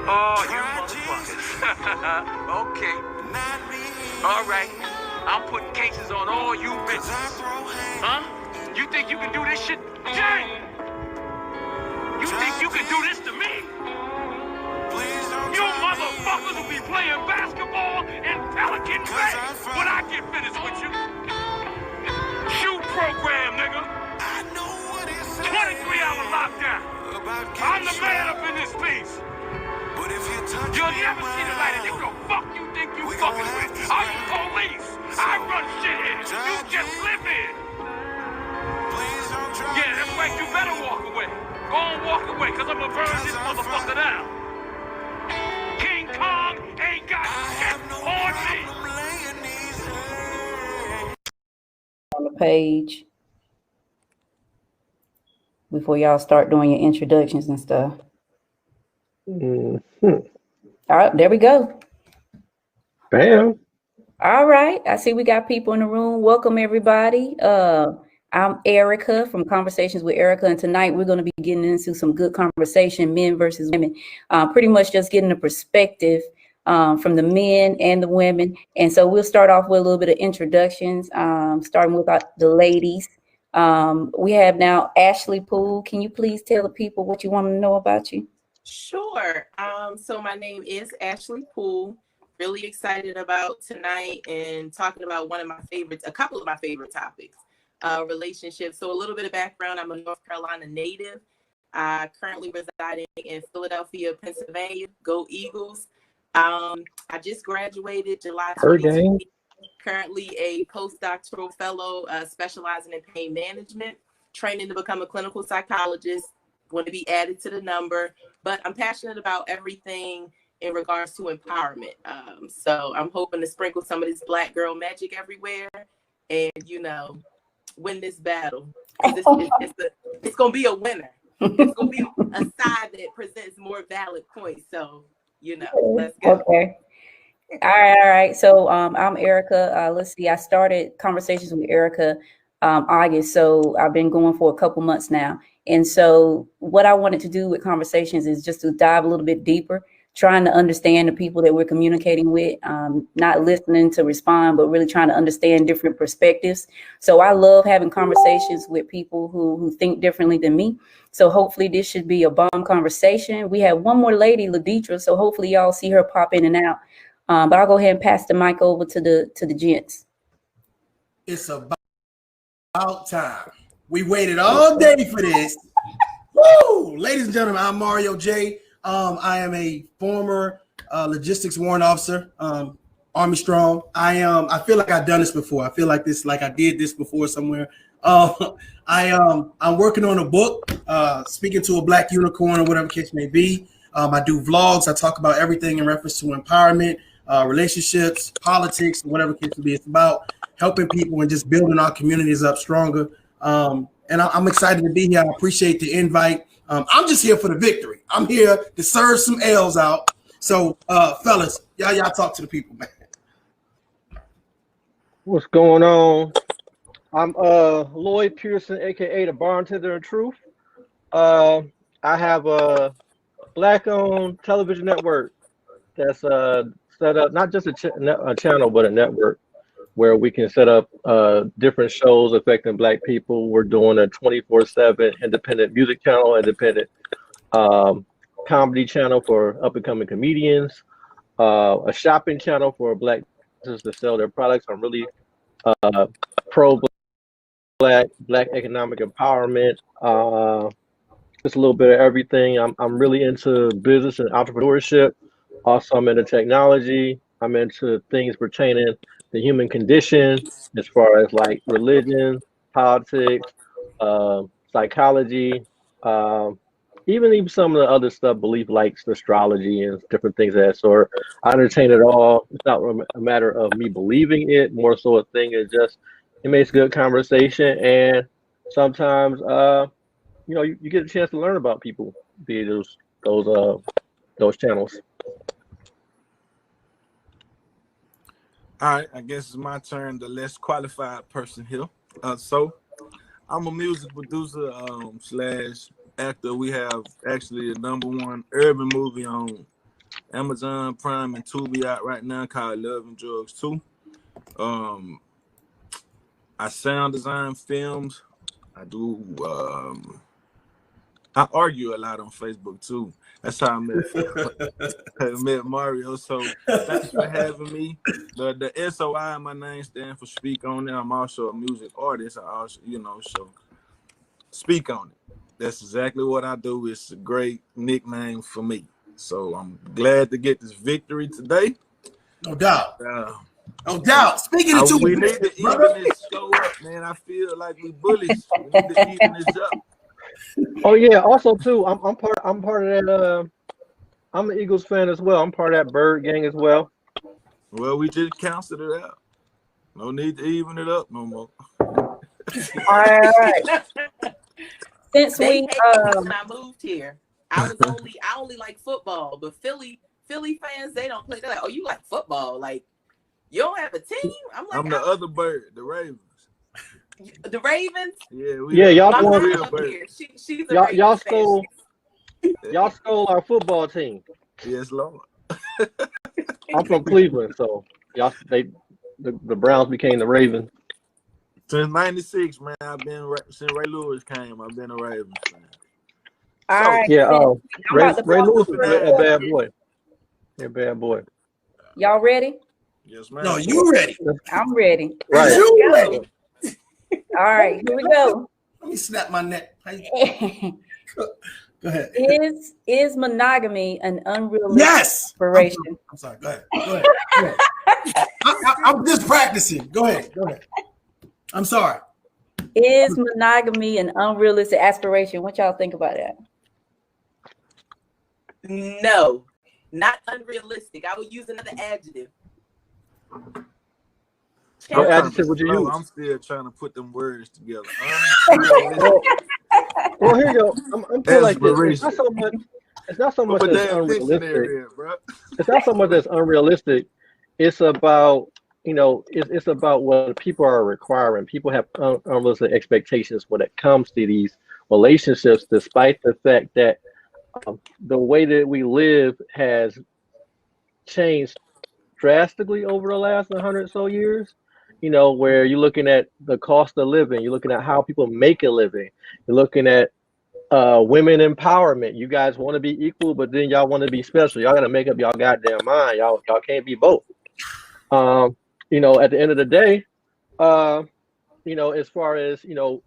Oh, you motherfuckers. Okay. All right. I'm putting cases on all you bitches. Huh? You think you can do this shit? Jay! You think you can do this to me? You motherfuckers will be playing basketball in Pelican Bay when I get finished with you. Shoot program, nigga. 23-hour lockdown. I'm the man up in this piece. You'll never see the light, and who the fuck you think you fucking with? I'm the police. I run shit here. You just live here. Yeah, that's right. You better walk away. Go on, walk away, because I'm going to burn this motherfucker down. King Kong ain't got shit on me. On the page before y'all start doing your introductions and stuff. All right, there we go. Bam. All right, I see we got people in the room. Welcome, everybody. I'm Erica from Conversations with Erica, and tonight we're going to be getting into some good conversation, men versus women, pretty much just getting a perspective from the men and the women. And so we'll start off with a little bit of introductions, starting with the ladies. We have now Ashley Poole. Can you please tell the people what you want to know about you? Sure. So my name is Ashley Poole. Really excited about tonight and talking about a couple of my favorite topics, relationships. So a little bit of background. I'm a North Carolina native. I currently residing in Philadelphia, Pennsylvania. Go Eagles. I just graduated July 2020. Currently a postdoctoral fellow specializing in pain management, training to become a clinical psychologist. Want to be added to the number, but I'm passionate about everything in regards to empowerment. So I'm hoping to sprinkle some of this Black girl magic everywhere and, win this battle. It's going to be a winner. It's going to be a side that presents more valid points. So, let's go. Okay. All right. So I'm Erica. Let's see. I started Conversations with Erica August. So I've been going for a couple months now. And so what I wanted to do with Conversations is just to dive a little bit deeper, trying to understand the people that we're communicating with, not listening to respond, but really trying to understand different perspectives. So I love having conversations with people who think differently than me. So hopefully this should be a bomb conversation. We have one more lady, Laditra. So hopefully y'all see her pop in and out. But I'll go ahead and pass the mic over to the gents. It's about time. We waited all day for this. Woo! Ladies and gentlemen, I'm Mario J. I am a former logistics warrant officer, Army Strong. I feel like I've done this before. I feel like I did this before somewhere. I'm working on a book, speaking to a Black unicorn or whatever case may be. I do vlogs. I talk about everything in reference to empowerment, relationships, politics, whatever case may be. It's about helping people and just building our communities up stronger. And I'm excited to be here. I appreciate the invite. I'm just here for the victory. I'm here to serve some L's out. So, fellas, y'all talk to the people, man. What's going on? I'm Lloyd Pearson, aka the Bartender of Truth. I have a Black-owned television network that's set up, not just a channel, but a network where we can set up different shows affecting Black people. We're doing a 24/7 independent music channel, independent comedy channel for up-and-coming comedians, a shopping channel for Black businesses to sell their products. I'm really pro-Black economic empowerment, just a little bit of everything. I'm really into business and entrepreneurship. Also, I'm into technology. I'm into things pertaining to the human condition, as far as like religion, politics, psychology, even some of the other stuff, belief like astrology and different things of that sort. I entertain it all. It's not a matter of me believing it, more so a thing is just it makes good conversation, and sometimes you get a chance to learn about people via those channels. All right, I guess it's my turn, the less qualified person here. So I'm a music producer / actor. We have actually a #1 urban movie on Amazon Prime and Tubi out right now called Love and Drugs 2. I sound design films. I do. I argue a lot on Facebook too. That's how I met Mario. So thanks for having me. The SOI, my name stands for Speak On It. I'm also a music artist. I also, so speak on it. That's exactly what I do. It's a great nickname for me. So I'm glad to get this victory today. No doubt. No doubt. Speaking of we need to even this show up, man. I feel like we bullies. We need to even this up. Oh yeah. Also too, I'm part of that. I'm an Eagles fan as well. I'm part of that Bird gang as well. Well, we just canceled it out. No need to even it up no more. All right. Since They we hated me when I moved here. I only like football, but Philly fans, they don't play. They're like, oh, you like football? Like, you don't have a team? I'm the other bird, the Ravens. The Ravens? Yeah, y'all My going mom up here. She's a Ravens fan. Y'all stole our football team. Yes, Lord. I'm from Cleveland, so the Browns became the Ravens. Since '96, man, since Ray Lewis came, I've been a Ravens fan. all right. Yeah, Ray Lewis for was a bad boy. Yeah, bad boy. Y'all ready? Yes, man. No, you ready? I'm ready. Right. You ready? All right, here we go. Let me snap my neck. Go ahead. Is monogamy an unrealistic Yes. aspiration? I'm sorry. Go ahead. I'm just practicing. Go ahead. I'm sorry. Is monogamy an unrealistic aspiration? What y'all think about that? No, not unrealistic. I would use another adjective. What adjective would you use? I'm still trying to put them words together. Well, here you go. I'm put like this. It's not so much that's unrealistic. It's not so much that's unrealistic. It's about it's about what people are requiring. People have unrealistic expectations when it comes to these relationships, despite the fact that the way that we live has changed drastically over the last 100 or so years. Where you're looking at the cost of living, you're looking at how people make a living, you're looking at women empowerment. You guys want to be equal, but then y'all want to be special. Y'all got to make up y'all goddamn mind. Y'all can't be both. At the end of the day, as far as you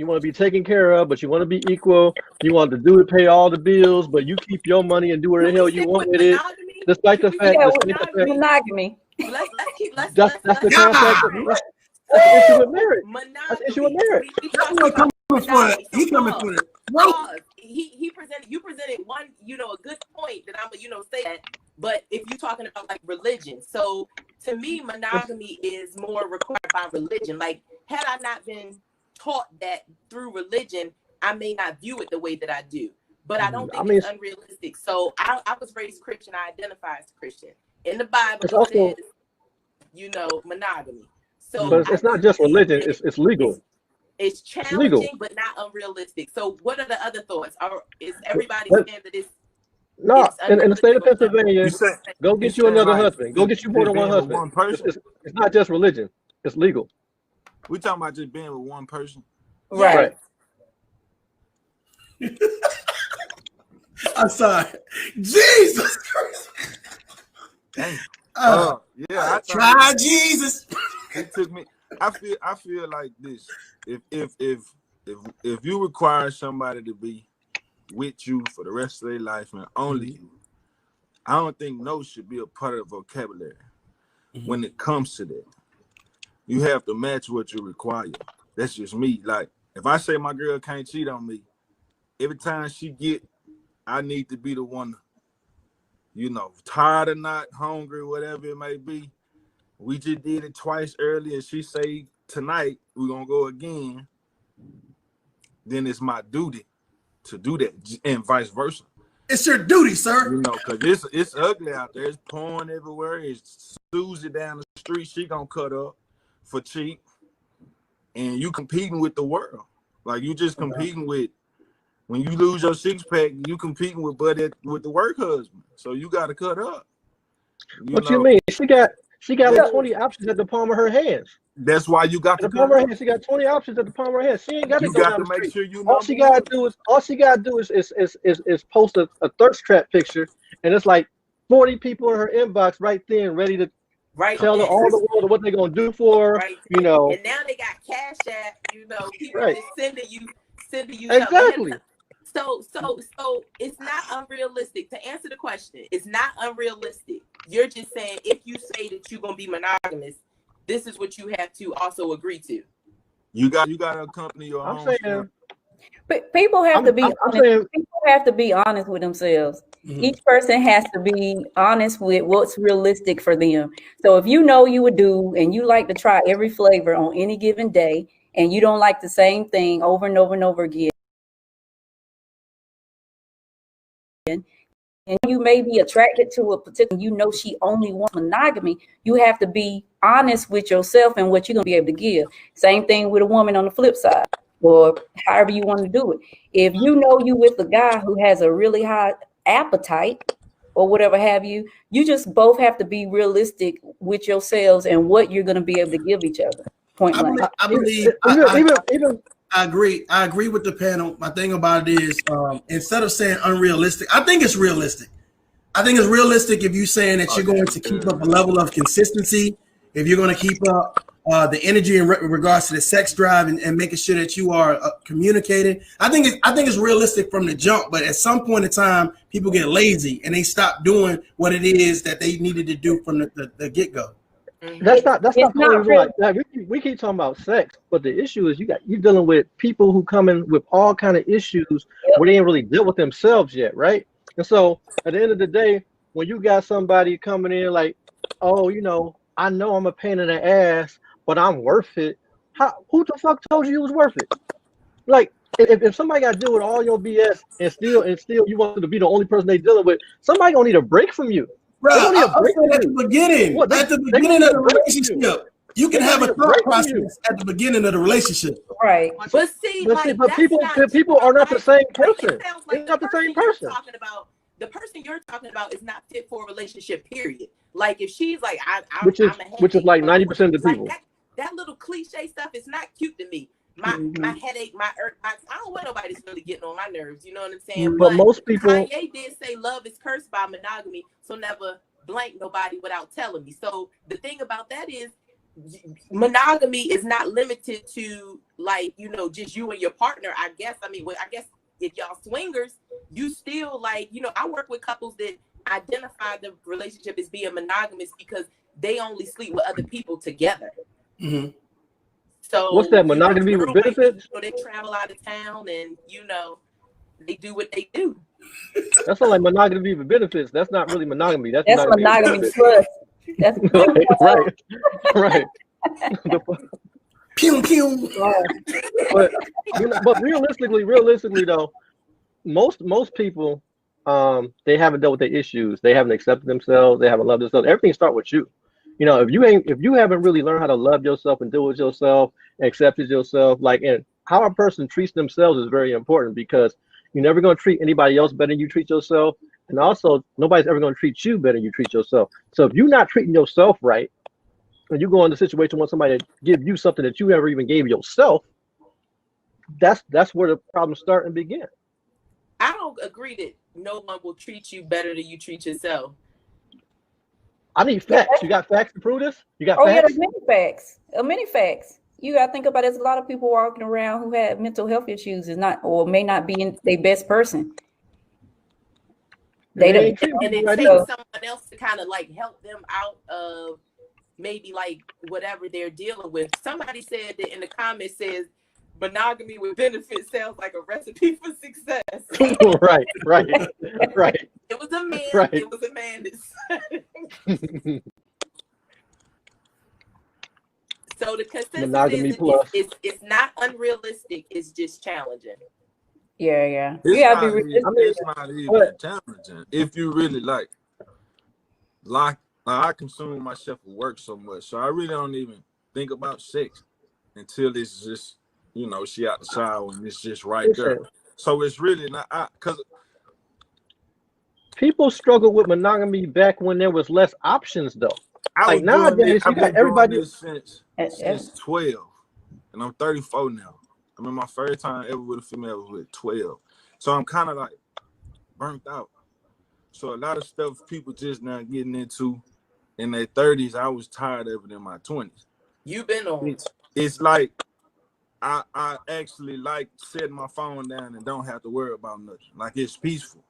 want to be taken care of, but you want to be equal. You want to pay all the bills, but you keep your money and do whatever the hell you want with it. Despite the fact monogamy. Let's that's the concept. That's the issue with marriage. That's the issue with marriage. He coming for it. You presented one, a good point that I'm say that. But if you're talking about like religion, so to me, monogamy is more required by religion. Like, had I not been taught that through religion, I may not view it the way that I do. But I don't think it's unrealistic. So I was raised Christian. I identify as Christian. In the Bible, it says, monogamy. So but it's not just religion; it's legal. It's challenging, but not unrealistic. So, what are the other thoughts? Is everybody saying that it's no? In the state of Pennsylvania, go get you another husband. Go get you more than one husband. One person. It's not just religion; it's legal. We're talking about just being with one person, right? I'm sorry. Jesus Christ. Dang. I tried Jesus. It took me. I feel like this. If you require somebody to be with you for the rest of their life and only you, I don't think no should be a part of the vocabulary when it comes to that. You have to match what you require. That's just me. Like, if I say my girl can't cheat on me, every time I need to be the one, tired or not, hungry, whatever it may be. We just did it twice earlier. She say tonight we're gonna go again. Then it's my duty to do that, and vice versa. It's your duty, sir. Because it's ugly out there. It's porn everywhere. It's Susie down the street. She gonna cut up for cheap, and you competing with the world. Like, you just competing with when you lose your 6-pack, you competing with with the work husband. So you got to cut up. What you mean? She got like 20 options at the palm of her hands. That's why you got to cut up. She got 20 options at the palm of her hand. She ain't got to go down the street. Sure you all she gotta do is post a thirst trap picture, and it's like 40 people in her inbox right there, ready to tell her all the world what they're gonna do for her. You know. And now they got Cash App. You know, people just sending you exactly. So it's not unrealistic. To answer the question, it's not unrealistic. You're just saying if you say that you're gonna be monogamous, this is what you have to also agree to. You got to accompany your own. Saying, but people have to be honest. People have to be honest with themselves. Mm-hmm. Each person has to be honest with what's realistic for them. So if you know you would do and you like to try every flavor on any given day, and you don't like the same thing over and over and over again, and you may be attracted to a particular, you know, she only wants monogamy, you have to be honest with yourself and what you're going to be able to give. Same thing with a woman on the flip side, or however you want to do it. If you know you with a guy who has a really high appetite or whatever have you, you just both have to be realistic with yourselves and what you're going to be able to give each other. Point blank. I agree with the panel. My thing about it is, instead of saying unrealistic, I think it's realistic. I think it's realistic if you're saying that you're going to keep up a level of consistency, if you're going to keep up the energy in regards to the sex drive and making sure that you are communicating. I think it's realistic from the jump, but at some point in time, people get lazy and they stop doing what it is that they needed to do from the get-go. That's not really like we keep talking about sex, but the issue is you're dealing with people who come in with all kind of issues where they ain't really dealt with themselves yet, right? And so at the end of the day, when you got somebody coming in like, oh, you know I'm a pain in the ass, but I'm worth it. Who the fuck told you was worth it? Like if somebody got to deal with all your BS and still you want to be the only person they dealing with, somebody gonna need a break from you. Bro, at the beginning of the relationship, you can have a thought process at the beginning of the relationship. Right. But people are not the same person. They're not the same person. The person you're talking about is not fit for a relationship, period. Like if she's like, which is like 90% of the people. That little cliche stuff is not cute to me. My headache, I don't want nobody that's really getting on my nerves. You know what I'm saying? But most people, Kanye did say love is cursed by monogamy, so never blank nobody without telling me. So the thing about that is, monogamy is not limited to like just you and your partner. I guess if y'all swingers, you still like I work with couples that identify the relationship as being monogamous because they only sleep with other people together. Mm-hmm. So what's that, monogamy with benefits? They travel out of town and they do what they do. That's not like monogamy with benefits. That's not really monogamy. That's monogamy plus. That's right. Pew pew. But realistically though, most people they haven't dealt with their issues. They haven't accepted themselves. They haven't loved themselves. Everything starts with you. If you haven't really learned how to love yourself and deal with yourself, accepted yourself, and how a person treats themselves is very important, because you're never going to treat anybody else better than you treat yourself. And also nobody's ever going to treat you better than you treat yourself. So if you're not treating yourself right, and you go into a situation where somebody to give you something that you never even gave yourself, that's where the problems start and begin. I don't agree that no one will treat you better than you treat yourself. I need facts. You got facts to prove this? You got facts? Yeah, there's many facts. You got to think about it. There's a lot of people walking around who have mental health issues may not be in their best person. And it takes someone else to kind of like help them out of maybe like whatever they're dealing with. Somebody said that in the comments says monogamy with benefits sounds like a recipe for success. Right. It was a man. Right. It was a man that said. So the consistency it's not unrealistic. It's just challenging. Yeah. It's not even challenging if you really like I consume myself with work so much, so I really don't even think about sex until it's just she out the shower and it's just right there. So it's really not because people struggled with monogamy back when there was less options, though. I Like was doing this. nowadays, you I've got been doing everybody. this since 12, and I'm 34 now. I mean, my first time ever with a female was with 12, so I'm kind of like burnt out. So a lot of stuff people just now getting into in their 30s, I was tired of it in my 20s. You've been on. It's like I actually like setting my phone down and don't have to worry about nothing. Like it's peaceful.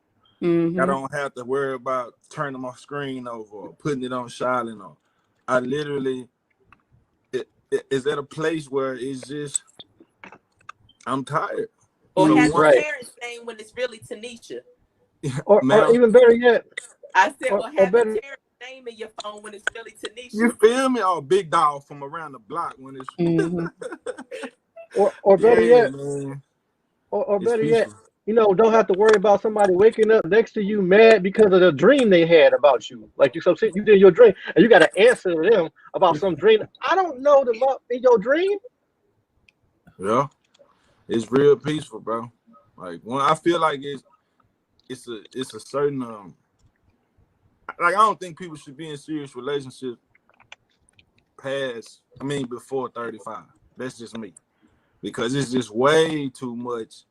I don't have to worry about turning my screen over or putting it on silent. Or I literally is at a place where it's just I'm tired. Or So have your Right. parents saying when it's really Tanisha. Or even better yet, I said, or have better, a parent's name in your phone when it's really Tanisha. you feel me? Or big dog from around the block when it's or better yeah, yet, man. or It's better yet, peaceful. don't have to worry about somebody waking up next to you mad because of the dream they had about you. Like you did your dream, and you got to answer to them about some dream. I don't know the love in your dream. Yeah, it's real peaceful, bro. Like when I feel like it's a certain like I don't think people should be in serious relationships before 35. That's just me. Because it's just way too much,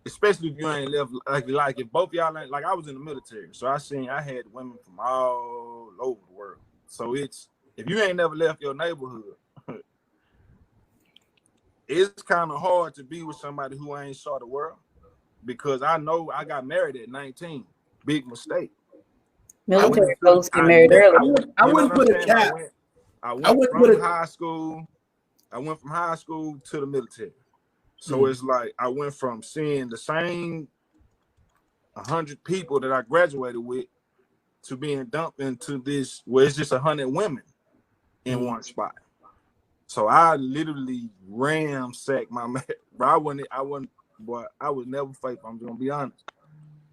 especially if you ain't left like if both y'all ain't like I was in the military, so I had women from all over the world. So it's if you ain't never left your neighborhood, it's kind of hard to be with somebody who ain't saw the world. Because I know I got married at 19. Big mistake. Military folks get married early. I wouldn't put a cap. I went from high school to the military. So it's like I went from seeing the same 100 people that I graduated with to being dumped into this where it's just 100 women in one spot. So I literally ransacked my man. But I was never faithful. I'm just gonna be honest.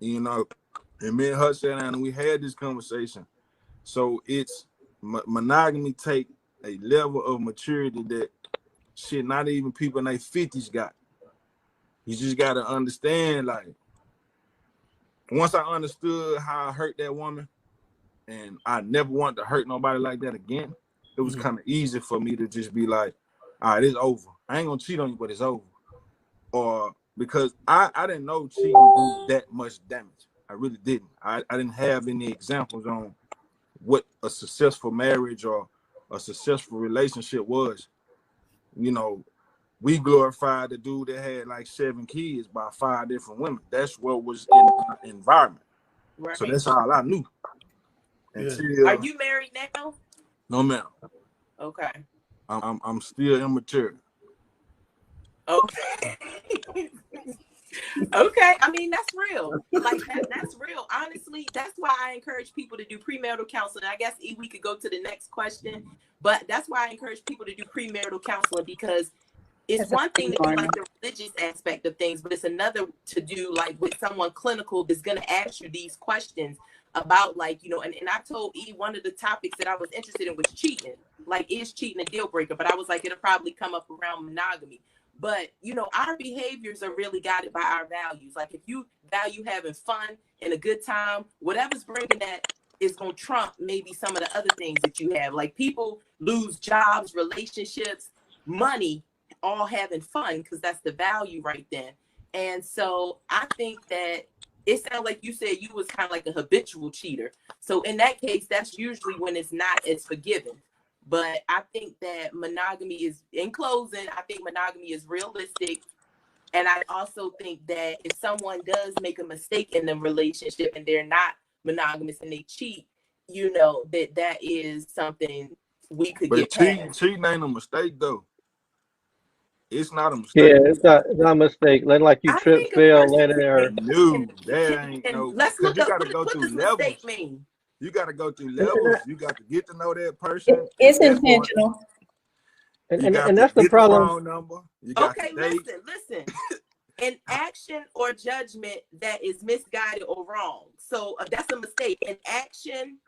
And me and her sat down and we had this conversation. So it's monogamy take a level of maturity that shit not even people in their 50s got. You just gotta understand, like, once I understood how I hurt that woman and I never wanted to hurt nobody like that again, it was kind of easy for me to just be like, all right, it's over. I ain't gonna cheat on you, but it's over. Or because I didn't know cheating do that much damage. I really didn't. I didn't have any examples on what a successful marriage or a successful relationship was. We glorified the dude that had like 7 kids by 5 different women. That's what was in the environment. Right. So that's all I knew. Until, are you married now? No, ma'am. Okay. I'm still immature. Okay. Okay. I mean, that's real. Like that's real. Honestly, that's why I encourage people to do premarital counseling. I guess we could go to the next question, but that's why I encourage people to do premarital counseling, because it's one thing to do like the religious aspect of things, but it's another to do like with someone clinical that's going to ask you these questions about like, and I told E one of the topics that I was interested in was cheating. Like, is cheating a deal breaker? But I was like, it'll probably come up around monogamy. But, our behaviors are really guided by our values. Like, if you value having fun and a good time, whatever's bringing that is going to trump maybe some of the other things that you have. Like, people lose jobs, relationships, money, all having fun, because that's the value right then. And so I think that it sounds like you said you was kind of like a habitual cheater. So in that case, that's usually when it's not as forgiving. But I think that monogamy is, in closing, I think monogamy is realistic. And I also think that if someone does make a mistake in the relationship and they're not monogamous and they cheat, that is something we could get past. Cheating ain't a mistake, though. It's not a mistake. Yeah, it's not a mistake. Like you trip, fail, land in there. No, that ain't no. Let's look up. What does levels. Mistake mean? You got to go through levels. You got to get to know that person. It's intentional. And that's the problem. The phone number. Okay, listen. An action or judgment that is misguided or wrong. So that's a mistake. An action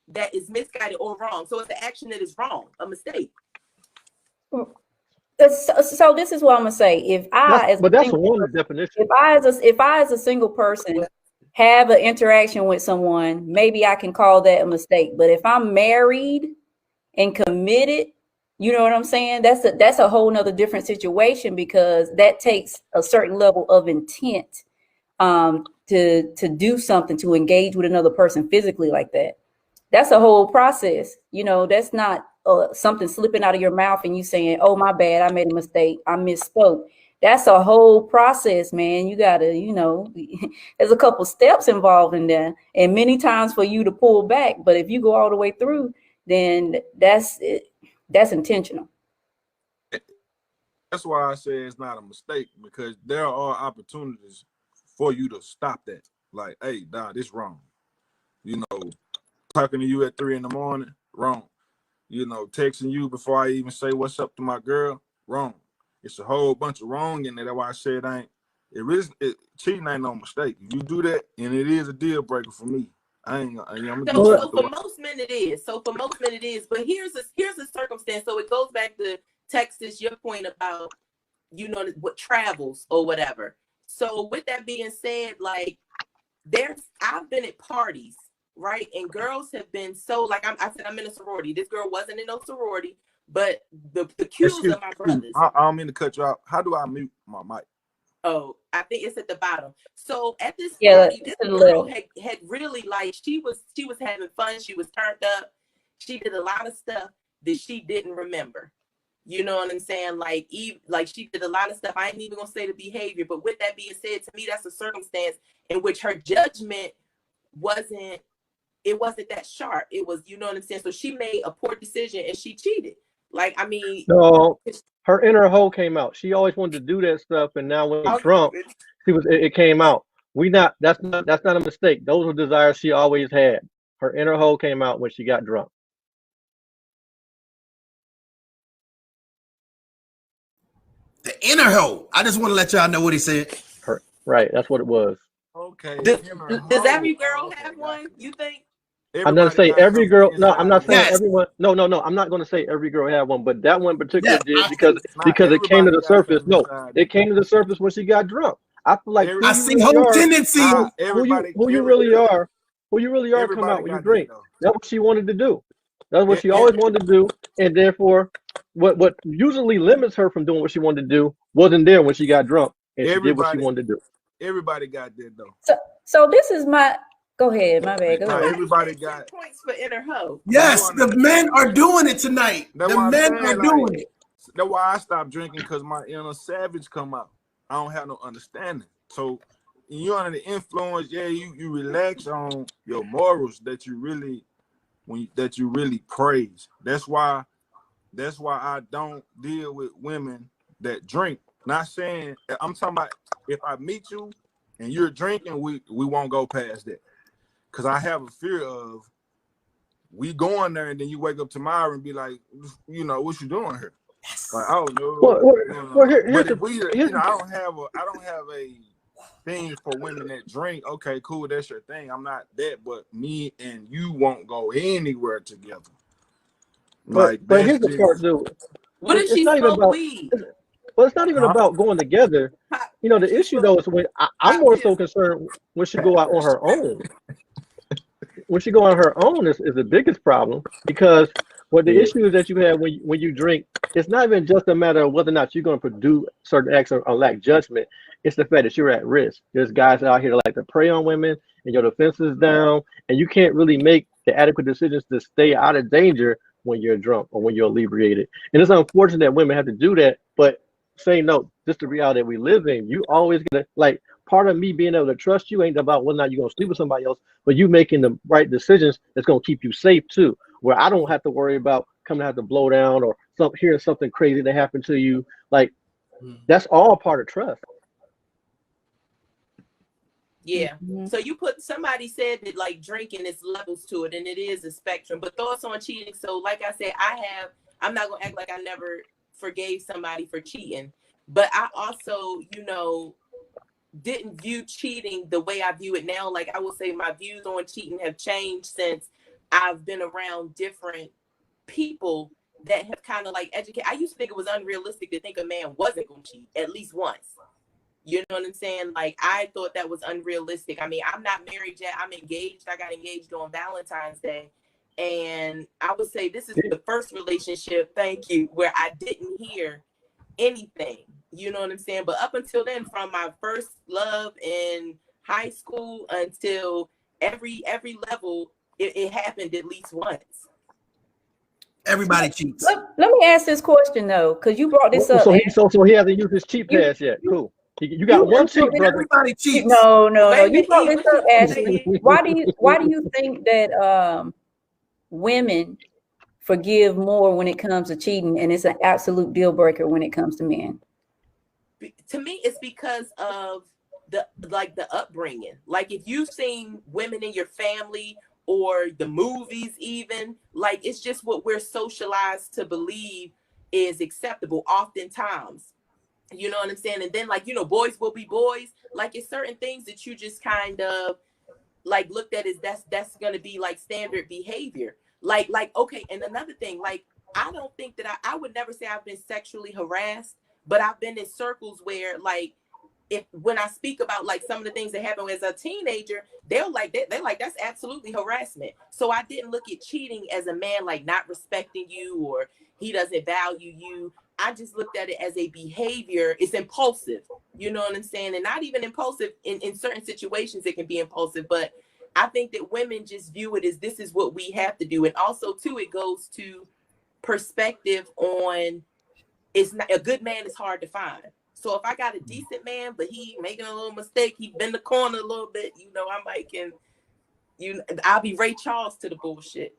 that is misguided or wrong. So it's an action that is wrong, a mistake. So this is what I'm gonna say. If I, as But a that's single one person, definition. if I as a single person have an interaction with someone, maybe I can call that a mistake. But if I'm married and committed, you know what I'm saying? That's a whole nother different situation, because that takes a certain level of intent to do something, to engage with another person physically like that. That's a whole process. You know, that's not something slipping out of your mouth and you saying, "Oh, my bad, I made a mistake, I misspoke." That's a whole process, man. You gotta, you know, there's a couple steps involved in there, and many times for you to pull back. But if you go all the way through, then that's it. That's intentional. That's why I say it's not a mistake, because there are opportunities for you to stop that. Like, hey, nah, this wrong. You know, talking to you at 3 a.m, wrong. You know, texting you before I even say what's up to my girl, wrong. It's a whole bunch of wrong in there. That's why I said cheating ain't no mistake. If you do that, and it is a deal breaker for me. I'm gonna do So something. for most men it is. But here's a circumstance. So it goes back to Texas, your point about, you know, what travels or whatever. So with that being said, like, I've been at parties, right? And girls have been so, like, I said, I'm in a sorority. This girl wasn't in no sorority, but the cues are my brothers. I don't mean to cut you out. How do I mute my mic? Oh, I think it's at the bottom. So at this Yeah, party, this girl had really, like, she was having fun. She was turned up. She did a lot of stuff that she didn't remember. You know what I'm saying? Like she did a lot of stuff. I ain't even gonna say the behavior, but with that being said, to me, that's a circumstance in which her judgment wasn't that sharp. It was, you know what I'm saying? So she made a poor decision and she cheated. Like, I mean, no, her inner hoe came out. She always wanted to do that stuff, and now when he's drunk, it came out. That's not a mistake. Those were desires she always had. Her inner hoe came out when she got drunk. The inner hoe. I just want to let y'all know what he said. Right, that's what it was. Okay. Does every girl have one, you think? I'm not saying every girl. No, I'm not saying Yes. everyone. No. I'm not going to say every girl had one, but that one in particular Yes, did, because it came to the surface. No, it came to the surface when she got drunk. I feel like I see whole tendency. who you really are come out when you drink. That's what she wanted to do. That's what she always wanted to do, and therefore, what usually limits her from doing what she wanted to do wasn't there when she got drunk, and she did what she wanted to do. Everybody got that though. So this is my. Go ahead, my bad. Go ahead. Everybody got points for inner hoe. Yes, the men are doing it tonight. The men are doing it. That's why I stopped drinking, because my inner savage come out. I don't have no understanding. So you're under the influence, you relax on your morals that you really praise. That's why I don't deal with women that drink. Not saying, I'm talking about if I meet you and you're drinking, we won't go past that. Because I have a fear of we going there and then you wake up tomorrow and be like, you know, what you doing here? Like, oh no. Well, I don't have a thing for women that drink. Okay, cool, that's your thing. I'm not that, but me and you won't go anywhere together. But here's the part, too. What if she smoke weed? Well, it's not even about going together. You know, the issue though is when I'm more so concerned when she go out on her own. When she go on her own is the biggest problem, because what the issue is that you have when you drink, it's not even just a matter of whether or not you're going to produce certain acts or lack judgment. It's the fact that you're at risk. There's guys out here that like to prey on women, and your defense is down, and you can't really make the adequate decisions to stay out of danger when you're drunk or when you're inebriated. And it's unfortunate that women have to do that, but say no, just the reality that we live in. You always get like part of me being able to trust you ain't about whether or not you're gonna sleep with somebody else, but you making the right decisions that's gonna keep you safe too. Where I don't have to worry about coming to have to blow down or hearing something crazy that happened to you. Like that's all part of trust. Yeah. So somebody said that like drinking is levels to it, and it is a spectrum. But thoughts on cheating. So like I said, I'm not gonna act like I never forgave somebody for cheating, but I also, you know, didn't view cheating the way I view it now. Like I will say my views on cheating have changed since I've been around different people that have kind of like educated. I used to think it was unrealistic to think a man wasn't going to cheat at least once. You know what I'm saying? Like, I thought that was unrealistic. I mean, I'm not married yet. I'm engaged. I got engaged on Valentine's Day. And I would say this is the first relationship, thank you, where I didn't hear anything. You know what I'm saying? But up until then, from my first love in high school until every level, it happened at least once. Everybody cheats. Let me ask this question though, because you brought this up. So he hasn't used his cheat pass yet. Cool. You got one cheat, brother. Everybody cheats. No. You brought this up, Ashley. Why do you think that women forgive more when it comes to cheating, and it's an absolute deal breaker when it comes to men? To me, it's because of the upbringing. Like, if you've seen women in your family or the movies, even, like, it's just what we're socialized to believe is acceptable oftentimes. You know what I'm saying? And then, like, you know, boys will be boys. Like, it's certain things that you just kind of like looked at as that's gonna be like standard behavior. Like, okay, and another thing, like, I don't think that I would never say I've been sexually harassed, but I've been in circles where, like, when I speak about like some of the things that happened as a teenager, they're like that's absolutely harassment. So I didn't look at cheating as a man like not respecting you or he doesn't value you. I just looked at it as a behavior. It's impulsive, you know what I'm saying? And not even impulsive in certain situations, it can be impulsive, but I think that women just view it as this is what we have to do. And also too, it goes to perspective on, it's not, a good man is hard to find. So if I got a decent man, but he making a little mistake, he bend the corner a little bit, you know, I might I'll be Ray Charles to the bullshit.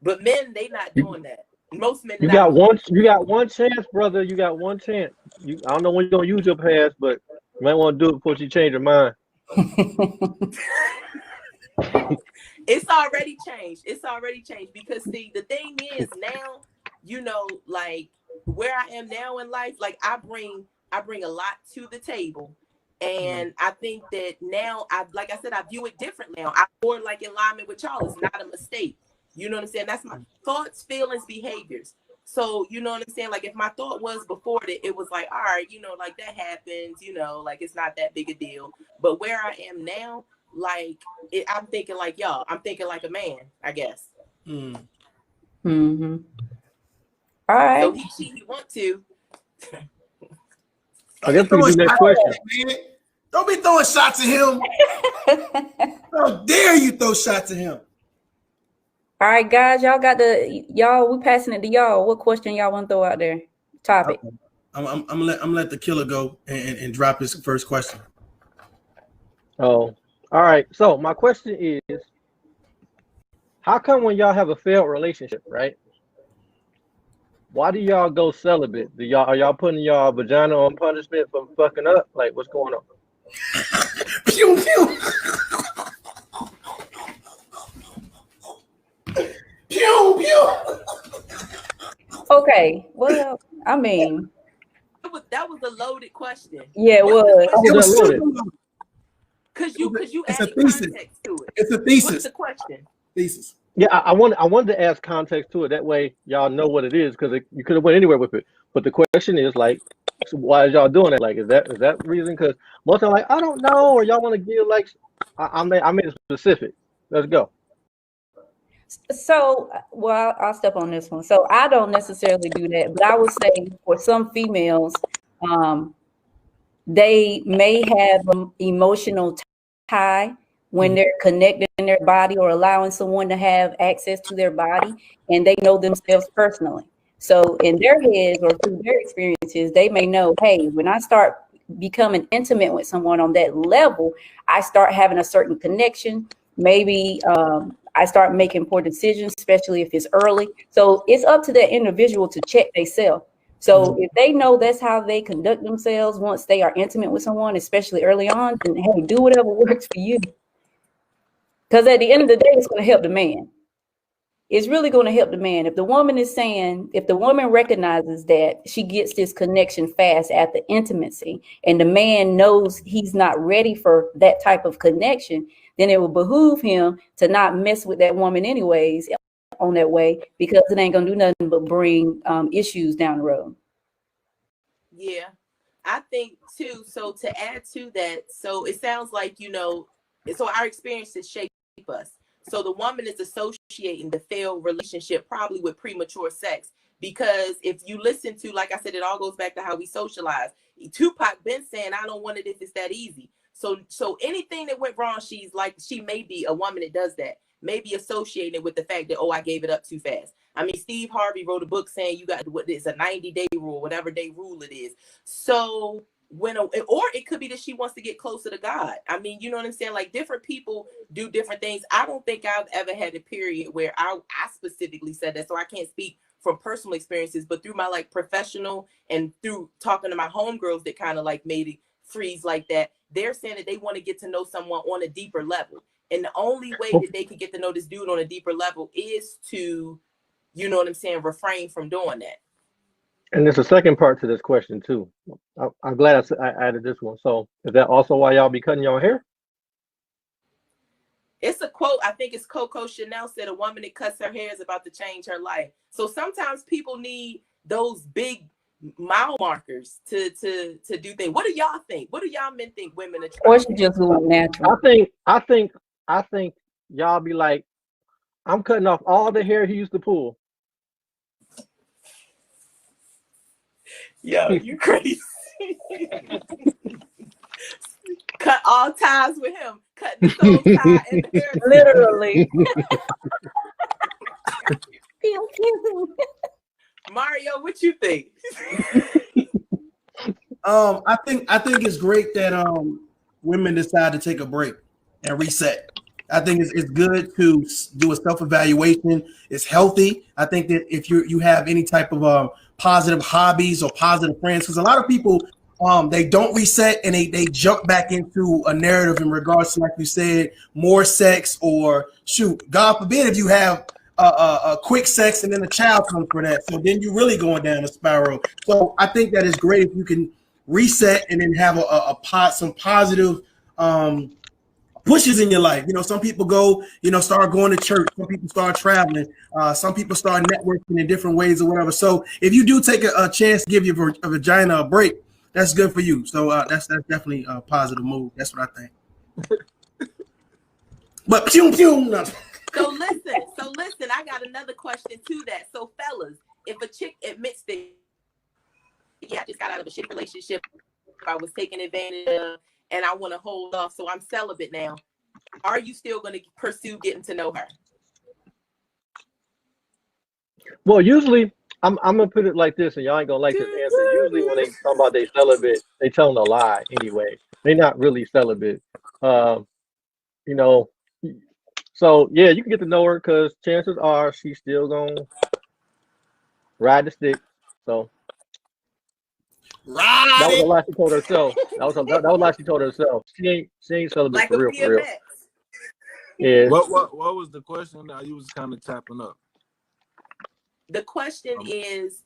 But men, they not doing that. Most men. You got one chance, brother. You got one chance. I don't know when you're gonna use your pass, but you might want to do it before you change your mind. It's already changed. Because see, the thing is now, you know, like where I am now in life, like I bring a lot to the table. And I think that now like I said, I view it different now. I'm more like in alignment with y'all. It's not a mistake. You know what I'm saying? That's my thoughts, feelings, behaviors. So, you know what I'm saying? Like, if my thought was before that, it was like, all right, you know, like that happens, you know, like it's not that big a deal. But where I am now, like, I'm thinking like y'all. I'm thinking like a man, I guess. Mm-hmm. All right. So he want to. I guess we do next question. Don't be throwing shots at him. How dare you throw shots at him? All right, guys, we passing it to y'all. What question y'all want to throw out there? Topic. Okay. I'm gonna let the killer go and drop his first question. Oh, all right. So my question is, how come when y'all have a failed relationship, right? Why do y'all go celibate? Are y'all putting y'all vagina on punishment for fucking up? Like, what's going on? Pew pew. Pew pew. Okay. Well, I mean, that was a loaded question. Yeah, it was. Because you it's a added thesis. context to it. It's a thesis. What's the question? Thesis. Yeah, I wanted to ask context to it. That way, y'all know what it is, because you could have went anywhere with it. But the question is like, so why is y'all doing that? Like, is that reason? Because most of them like, I don't know, or y'all want to give like, I made it specific. Let's go. So, well, I'll step on this one. So I don't necessarily do that, but I would say for some females, they may have an emotional tie when they're connected in their body or allowing someone to have access to their body, and they know themselves personally. So in their heads or through their experiences, they may know, hey, when I start becoming intimate with someone on that level, I start having a certain connection. Maybe I start making poor decisions, especially if it's early. So it's up to that individual to check themselves. So if they know that's how they conduct themselves once they are intimate with someone, especially early on, then hey, do whatever works for you. Because at the end of the day, it's going to help the man. It's really going to help the man. If the woman recognizes that she gets this connection fast at the intimacy, and the man knows he's not ready for that type of connection, then it will behoove him to not mess with that woman anyways on that way, because it ain't gonna do nothing but bring issues down the road. Yeah, I think too. So to add to that, so it sounds like, you know, so our experiences shape us. So the woman is associating the failed relationship probably with premature sex, because if you listen to, like I said, it all goes back to how we socialize. Tupac been saying, "I don't want it if it's that easy." So anything that went wrong, she's like, she may be a woman that does that, maybe associated with the fact that, oh, I gave it up too fast. I mean, Steve Harvey wrote a book saying you got what is a 90-day rule, whatever day rule it is. So or it could be that she wants to get closer to God. I mean, you know what I'm saying? Like, different people do different things. I don't think I've ever had a period where I specifically said that, so I can't speak from personal experiences, but through my like professional and through talking to my homegirls that kind of like made it freeze like that, they're saying that they want to get to know someone on a deeper level. And the only way that they could get to know this dude on a deeper level is to, you know what I'm saying, refrain from doing that. And there's a second part to this question too. I'm glad I added this one. So is that also why y'all be cutting your hair? It's a quote. I think it's Coco Chanel said, "A woman that cuts her hair is about to change her life." So sometimes people need those big mile markers to do things. What do y'all think? What do y'all men think women are trying? Or she just going natural. I think y'all be like, I'm cutting off all the hair he used to pull. Yo, you crazy. Cut all ties with him. Cut the soul tie and the hair. Literally. Mario, what you think? I think it's great that women decide to take a break and reset. I think it's good to do a self-evaluation. It's healthy. I think that if you have any type of positive hobbies or positive friends, because a lot of people they don't reset and they jump back into a narrative in regards to, like you said, more sex, or shoot, God forbid if you have a quick sex and then a child comes for that. So then you're really going down a spiral. So I think that is great if you can reset and then have some positive pushes in your life. You know, some people go, start going to church. Some people start traveling. Some people start networking in different ways or whatever. So if you do take a chance to give your vagina a break, that's good for you. So that's definitely a positive move. That's what I think. But pew pew. No. So listen, I got another question to that. So fellas, if a chick admits that, yeah, I just got out of a shitty relationship, I was taken advantage of, and I want to hold off, so I'm celibate now, are you still going to pursue getting to know her? Well, usually I'm gonna put it like this, and y'all ain't gonna like this answer. Usually when they talk about they celibate, they telling a lie anyway. They're not really celibate. You know, so yeah, you can get to know her because chances are she's still gonna ride the stick. So that was a lie she told herself. That was a lie she told herself. She ain't celibate like for a real. Yeah. What was the question? Now you was kind of tapping up. The question is,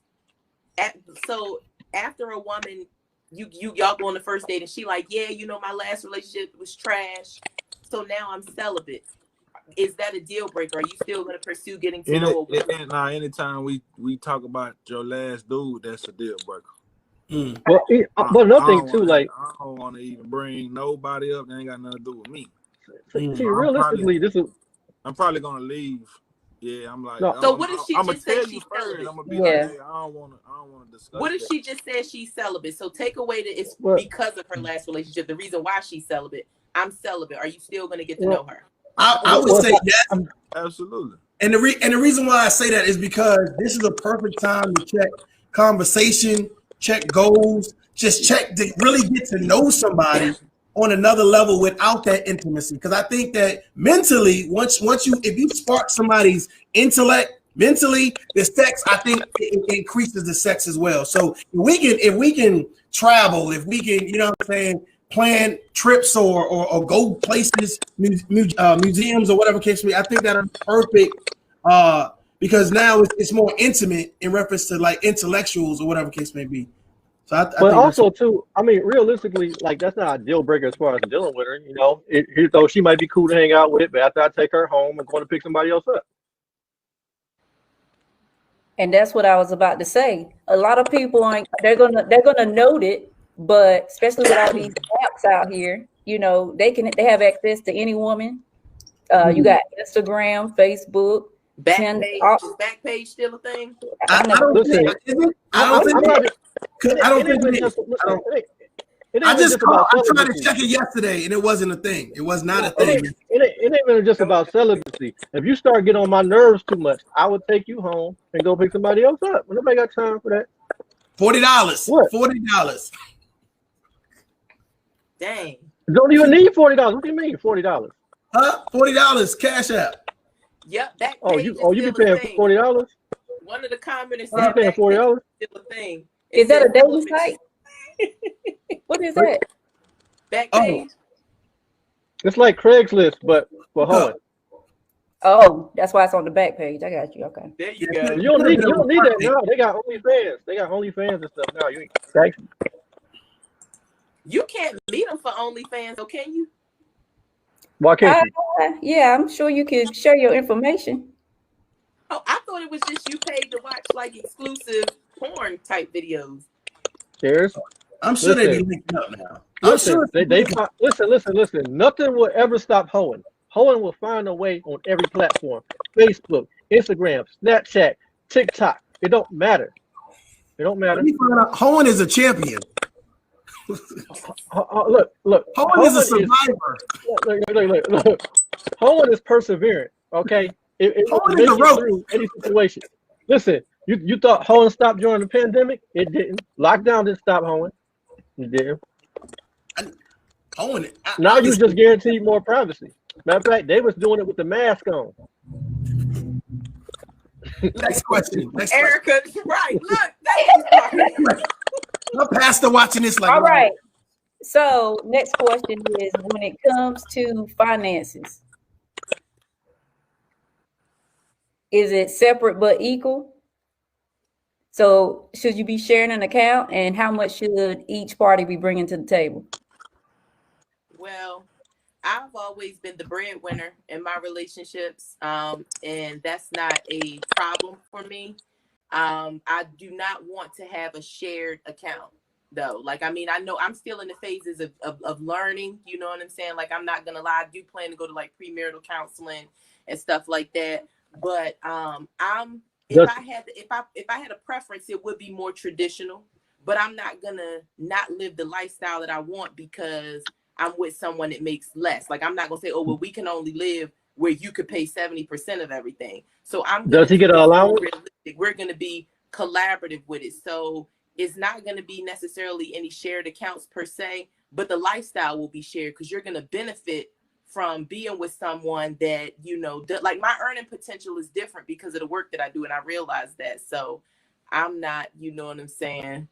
so after a woman, y'all go on the first date and she like, yeah, my last relationship was trash, so now I'm celibate. Is that a deal breaker? Are you still going to pursue getting to know a woman? Nah, anytime we talk about your last dude, that's a deal breaker. Well, but another thing too, like I don't want to even bring nobody up that ain't got nothing to do with me. See, realistically, I'm probably gonna leave. Yeah, I'm like. No. So what if she just said she's celibate? celibate? I'm gonna be like, hey, I don't want to discuss. What if she just says she's celibate? So take away that it's because of her last relationship. The reason why she's celibate. I'm celibate. Are you still going to get to know her? I would say yes. Absolutely. And the reason why I say that is because this is a perfect time to check conversation, check goals, just check to really get to know somebody on another level without that intimacy. Because I think that mentally, if you spark somebody's intellect mentally, the sex, I think it increases the sex as well. So if we can travel, if we can, what I'm saying, plan trips or go places, museums or whatever case may be, I think that are perfect because now it's more intimate in reference to like intellectuals or whatever case may be. So I but also too, I mean, realistically, like that's not a deal breaker as far as dealing with her. Though she might be cool to hang out with, but after I take her home, I'm going to pick somebody else up. And that's what I was about to say. A lot of people aren't, they're gonna note it, but especially with all these apps out here, you know, they have access to any woman. You got Instagram, Facebook, Tinder. Backpage, is Backpage still a thing? I I don't never. Listen, think. Is it? I don't think. I'm not. I don't It ain't think even it is. just. Listen, it ain't I even just just about called. I tried to celibacy. check it yesterday, and it wasn't a thing. It was not a It thing. ain't even just about celibacy. If you start getting on my nerves too much, I would take you home and go pick somebody else up. Nobody got time for that. $40. What? $40. Dang. Don't even need $40. What do you mean $40? Huh? $40 cash app. Yep, Backpage Oh, is you still paying a thing. $40? One of the commenters You said paying Backpage $40? is still a thing. Is that a says dating celibacy. site? What is that? Backpage? It's like Craigslist, but for hoeing. Oh, that's why it's on the back page. I got you. Okay. There you Yeah, go. You don't need that now. They got OnlyFans. They got OnlyFans and stuff now. You ain't right? You can't meet them for OnlyFans, though, can you? Why can't you? Yeah, I'm sure you could share your information. Oh, I thought it was just you paid to watch like exclusive porn type videos. There's I'm sure they be listen, linked up now. I'm listen, sure listen. Nothing will ever stop hoeing. Hoeing will find a way on every platform. Facebook, Instagram, Snapchat, TikTok. It don't matter. It don't matter. Hoeing is a champion. Look. Hoeing is a survivor. Look. Hoeing is perseverant. Okay, it will Hoeing make is a it rope. through any situation. Listen, you thought hoeing stopped during the pandemic? It didn't. Lockdown didn't stop hoeing. It didn't. Hoeing. Now you just guaranteed more privacy. Matter of fact, they was doing it with the mask on. Next question. Erica, right? Look, My pastor watching this like. All right. So next question is, when it comes to finances, is it separate but equal? So should you be sharing an account, and how much should each party be bringing to the table? Well, I've always been the breadwinner in my relationships, and that's not a problem for me. I do not want to have a shared account, though. Like, I mean, I know I'm still in the phases of learning, you know what I'm saying? Like, I'm not gonna lie, I do plan to go to like premarital counseling and stuff like that. But if I had a preference, it would be more traditional. But I'm not gonna not live the lifestyle that I want because I'm with someone that makes less. Like, I'm not gonna say, oh, well, we can only live where you could pay 70% of everything. So Does he get an allowance? Realistic. We're gonna be collaborative with it. So it's not gonna be necessarily any shared accounts per se, but the lifestyle will be shared because you're gonna benefit from being with someone that, you know, like my earning potential is different because of the work that I do, and I realize that. So I'm not, you know what I'm saying?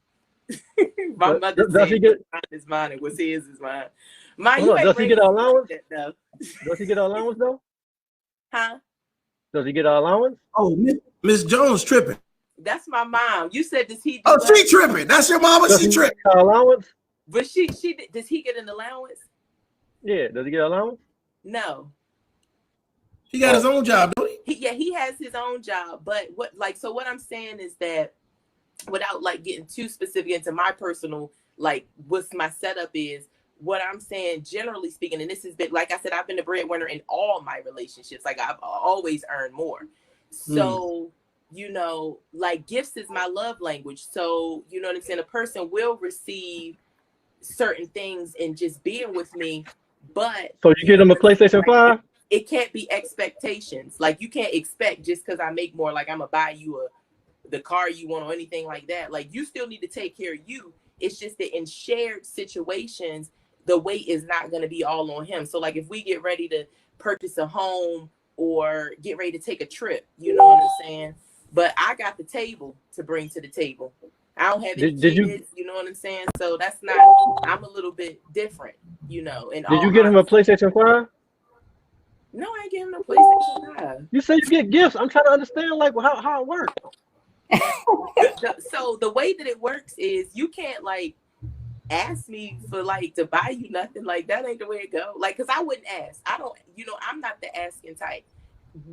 My mother said mine is mine and what's his is mine. Does he get an allowance? Does he get an allowance though? Huh? Does he get an allowance? Oh, Miss Jones tripping. That's my mom. You said, does he? Oh, she tripping. That's your mama. She tripping. Allowance? But she does he get an allowance? Yeah. Does he get an allowance? No. He got his own job, don't he? He has his own job. But what I'm saying is that, without like getting too specific into my personal, like what's my setup is, what I'm saying, generally speaking, and this has been, like I said, I've been the breadwinner in all my relationships. Like, I've always earned more. So, you know, like, gifts is my love language. So, you know what I'm saying? A person will receive certain things in just being with me, but so you get them a PlayStation 5? It can't be expectations. Like, you can't expect just because I make more, like I'm gonna buy you the car you want or anything like that. Like, you still need to take care of you. It's just that in shared situations, the weight is not going to be all on him. So like, if we get ready to purchase a home or get ready to take a trip, you know what I'm saying? But I got the table to bring to the table. I don't have any kids, you know what I'm saying? So that's not, I'm a little bit different, you know. And did you get him a PlayStation 5? No, I ain't get him no PlayStation 5. You say you get gifts. I'm trying to understand like how it works. So the way that it works is, you can't like ask me for like to buy you nothing. Like, that ain't the way it go. Like, because I wouldn't ask. I don't, you know, I'm not the asking type.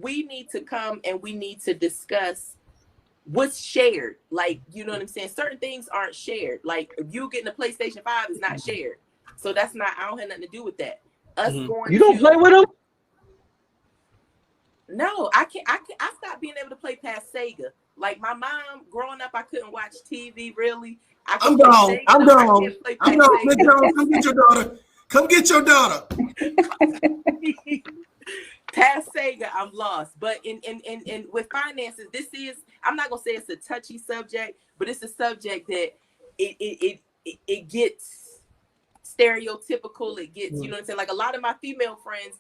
We need to come and we need to discuss what's shared. Like, you know what I'm saying? Certain things aren't shared. Like, if you getting a PlayStation 5 is not shared. So that's not, I don't have nothing to do with that. Us going You don't play with them? No, I stopped being able to play past Sega. Like, my mom, growing up, I couldn't watch TV really. I'm gone. I'm gone. I'm gone. Miss Jones, come get your daughter. Come get your daughter. Past Sega, I'm lost. But in with finances, this is, I'm not gonna say it's a touchy subject, but it's a subject that it gets stereotypical. It gets, you know what I'm saying? Like, a lot of my female friends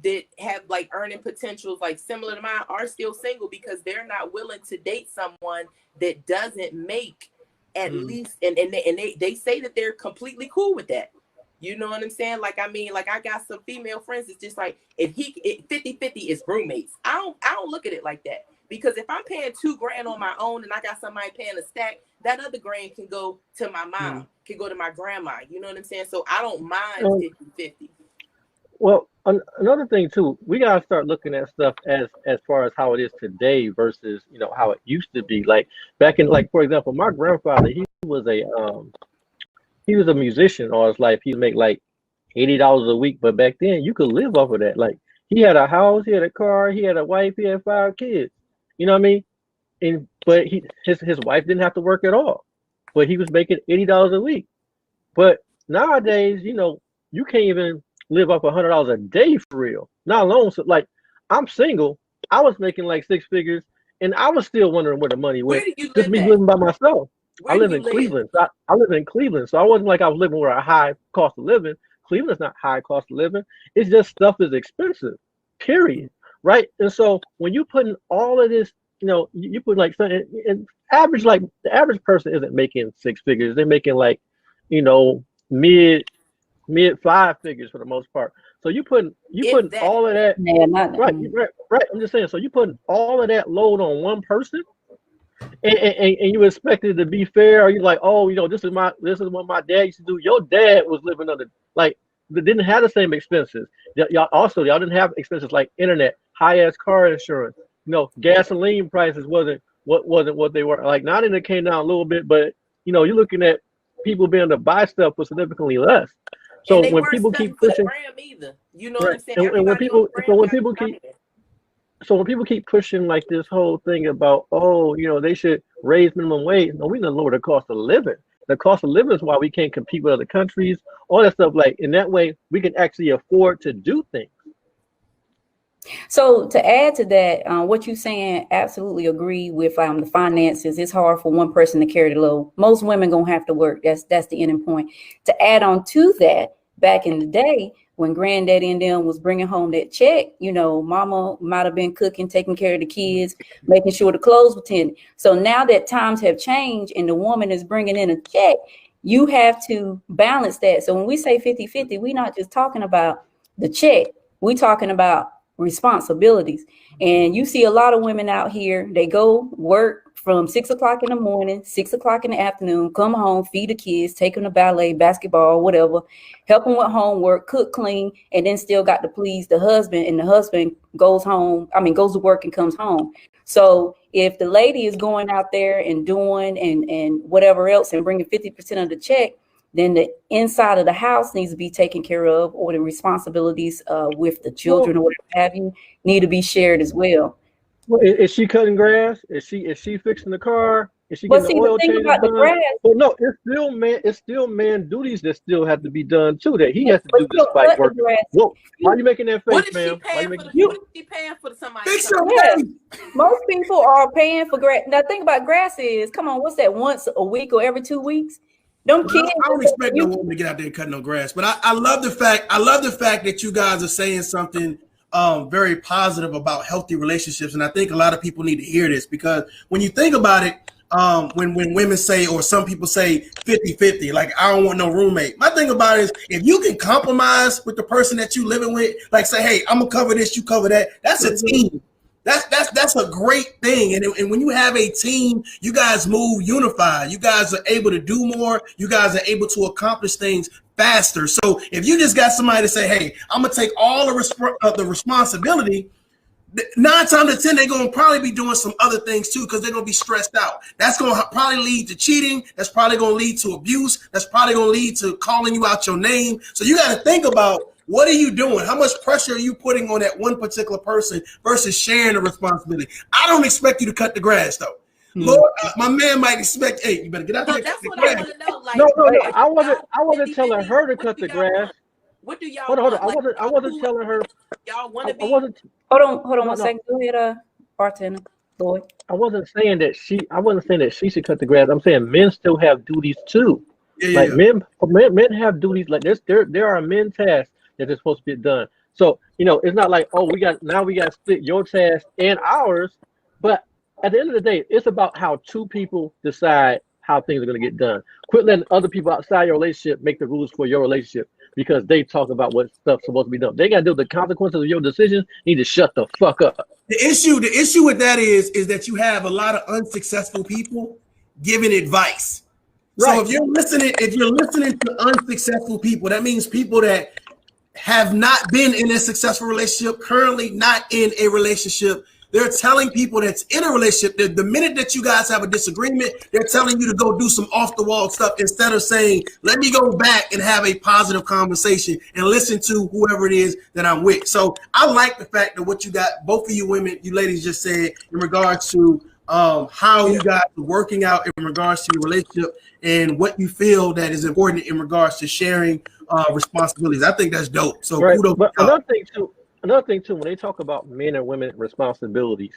that have like earning potentials like similar to mine are still single because they're not willing to date someone that doesn't make at least, and they say that they're completely cool with that. You know what I'm saying? Like, I mean, like, I got some female friends. It's just like, if 50-50 is roommates. I don't look at it like that, because if I'm paying $2,000 on my own and I got somebody paying a stack, that other grand can go to my mom, can go to my grandma. You know what I'm saying? So I don't mind 50-50. Well, another thing too, we gotta start looking at stuff as far as how it is today versus, you know, how it used to be. Like back in, like, for example, my grandfather, he was a musician all his life. He'd make like $80 a week, but back then you could live off of that. Like, he had a house, he had a car, he had a wife, he had 5 kids. You know what I mean? But his wife didn't have to work at all, but he was making $80 a week. But nowadays, you know, you can't even live off $100 a day for real. Not alone. So, like, I'm single. I was making like 6 figures, and I was still wondering where the money went. Just me living by myself. I live in Cleveland. So I live in Cleveland, so I wasn't like I was living where a high cost of living. Cleveland's not high cost of living. It's just stuff is expensive, period. Right? And so when you put in all of this, you know, you put like something, and average, like the average person isn't making 6 figures. They're making like, you know, mid 5 figures for the most part. So you putting all of that, right. I'm just saying. So you putting all of that load on one person, and you expect it to be fair. Or you like, oh, you know, this is what my dad used to do. Your dad was living under, like, they didn't have the same expenses. Y'all didn't have expenses like internet, high ass car insurance. You know, gasoline prices wasn't what they were. Like, now it came down a little bit, but you know, you're looking at people being able to buy stuff for significantly less. So when people keep pushing, you know what I'm saying? And when people keep pushing like this whole thing about, oh, you know, they should raise minimum wage. No, we need to lower the cost of living. The cost of living is why we can't compete with other countries, all that stuff. Like, in that way, we can actually afford to do things. So to add to that, what you're saying, absolutely agree with the finances. It's hard for one person to carry the load. Most women gonna have to work. That's the ending point. To add on to that, back in the day when granddaddy and them was bringing home that check, you know, mama might have been cooking, taking care of the kids, making sure the clothes were tended. So now that times have changed and the woman is bringing in a check, you have to balance that. So when we say 50-50, we're not just talking about the check. We're talking about responsibilities. And you see a lot of women out here, they go work from 6 o'clock in the morning, 6 o'clock in the afternoon, come home, feed the kids, take them to ballet, basketball, whatever, help them with homework, cook, clean, and then still got to please the husband. And the husband goes to work and comes home. So if the lady is going out there and doing and whatever else and bringing 50% of the check, then the inside of the house needs to be taken care of, or the responsibilities with the children or whatever have you need to be shared as well. Well, is she cutting grass? Is she fixing the car? Is she getting the oil change done? Well, no, it's still man duties that still have to be done too. That he has to do despite work. Whoa, why are you making that face, ma'am? What is she paying for somebody? Most people are paying for grass. Now think about grass is, come on, what's that, once a week or every 2 weeks? Don't kids. I don't expect no woman to get out there and cut no grass, but I love the fact that you guys are saying something very positive about healthy relationships, and I think a lot of people need to hear this, because when you think about it, when women say, or some people say 50-50, like, I don't want no roommate. My thing about it is, if you can compromise with the person that you living with, like say, hey, I'm gonna cover this, you cover that. That's a team. That's a great thing. And when you have a team, you guys move unified. You guys are able to do more. You guys are able to accomplish things faster. So if you just got somebody to say, hey, I'm going to take all the responsibility, 9 times out of 10, they're going to probably be doing some other things too, because they're going to be stressed out. That's going to probably lead to cheating. That's probably going to lead to abuse. That's probably going to lead to calling you out your name. So you got to think about, what are you doing? How much pressure are you putting on that one particular person versus sharing the responsibility? I don't expect you to cut the grass, though. Lord, my man might expect, hey, you better get out there. That's what I want to know. Like, No. I wasn't telling her to cut the grass. What do y'all Hold on. want? I wasn't telling her. Y'all want to be. Hold on one second. Go ahead, bartender Lloyd. I wasn't saying that she should cut the grass. I'm saying men still have duties too. Men have duties. Like there are men tasks that are supposed to be done. So it's not like, oh, we got to split your task and ours. But at the end of the day, it's about how two people decide how things are going to get done. Quit letting other people outside your relationship make the rules for your relationship because they talk about what stuff's supposed to be done. They got to deal with the consequences of your decisions. You need to shut the fuck up. The issue with that is that you have a lot of unsuccessful people giving advice. Right. So if you're listening to unsuccessful people, that means people that have not been in a successful relationship, currently not in a relationship. They're telling people that's in a relationship that the minute that you guys have a disagreement, they're telling you to go do some off the wall stuff instead of saying, let me go back and have a positive conversation and listen to whoever it is that I'm with. So I like the fact that what you got, both of you women, you ladies just said in regards to how you guys are working out in regards to your relationship and what you feel that is important in regards to sharing responsibilities. I think that's dope. So right. kudos. But another thing too, when they talk about men and women responsibilities,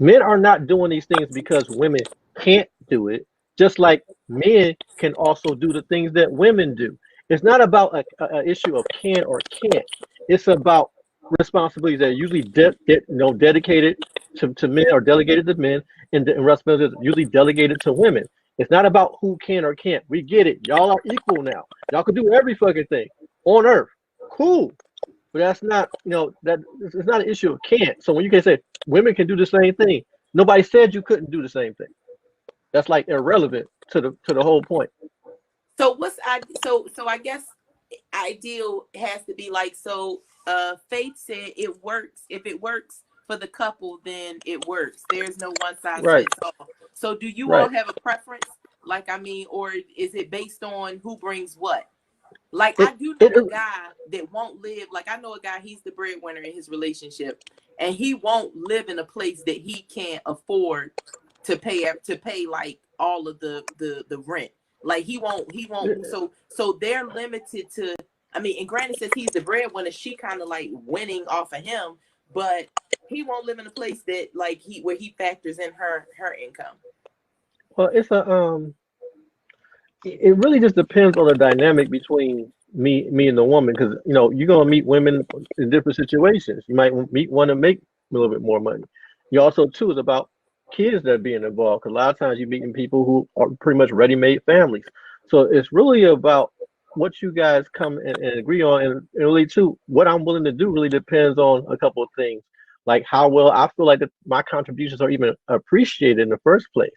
men are not doing these things because women can't do it. Just like men can also do the things that women do. It's not about an issue of can or can't. It's about responsibilities that are usually dedicated to men or delegated to men, and the responsibilities are usually delegated to women. It's not about who can or can't. We get it. Y'all are equal now. Y'all can do every fucking thing on earth. Cool. But that's not, that it's not an issue of can't. So when you can say women can do the same thing, nobody said you couldn't do the same thing. That's like irrelevant to the whole point. So I guess ideal has to be like, so Faith said it works. If it works for the couple, then it works. There's no one size fits all. So do you all have a preference? Like, I mean, or is it based on who brings what? Like, I do know a guy that won't live. Like, I know a guy, he's the breadwinner in his relationship, and he won't live in a place that he can't afford to pay like all of the rent. Like, he won't. So they're limited to. I mean, and granted, since he's the breadwinner, she kind of like winning off of him, but he won't live in a place that like where he factors in her income. Well, it's it really just depends on the dynamic between me and the woman, because you're gonna meet women in different situations. You might meet one and make a little bit more money. You also too is about kids that are being involved, because a lot of times you're meeting people who are pretty much ready-made families. So it's really about what you guys come and agree on, and really too, what I'm willing to do really depends on a couple of things, like how well I feel like that my contributions are even appreciated in the first place.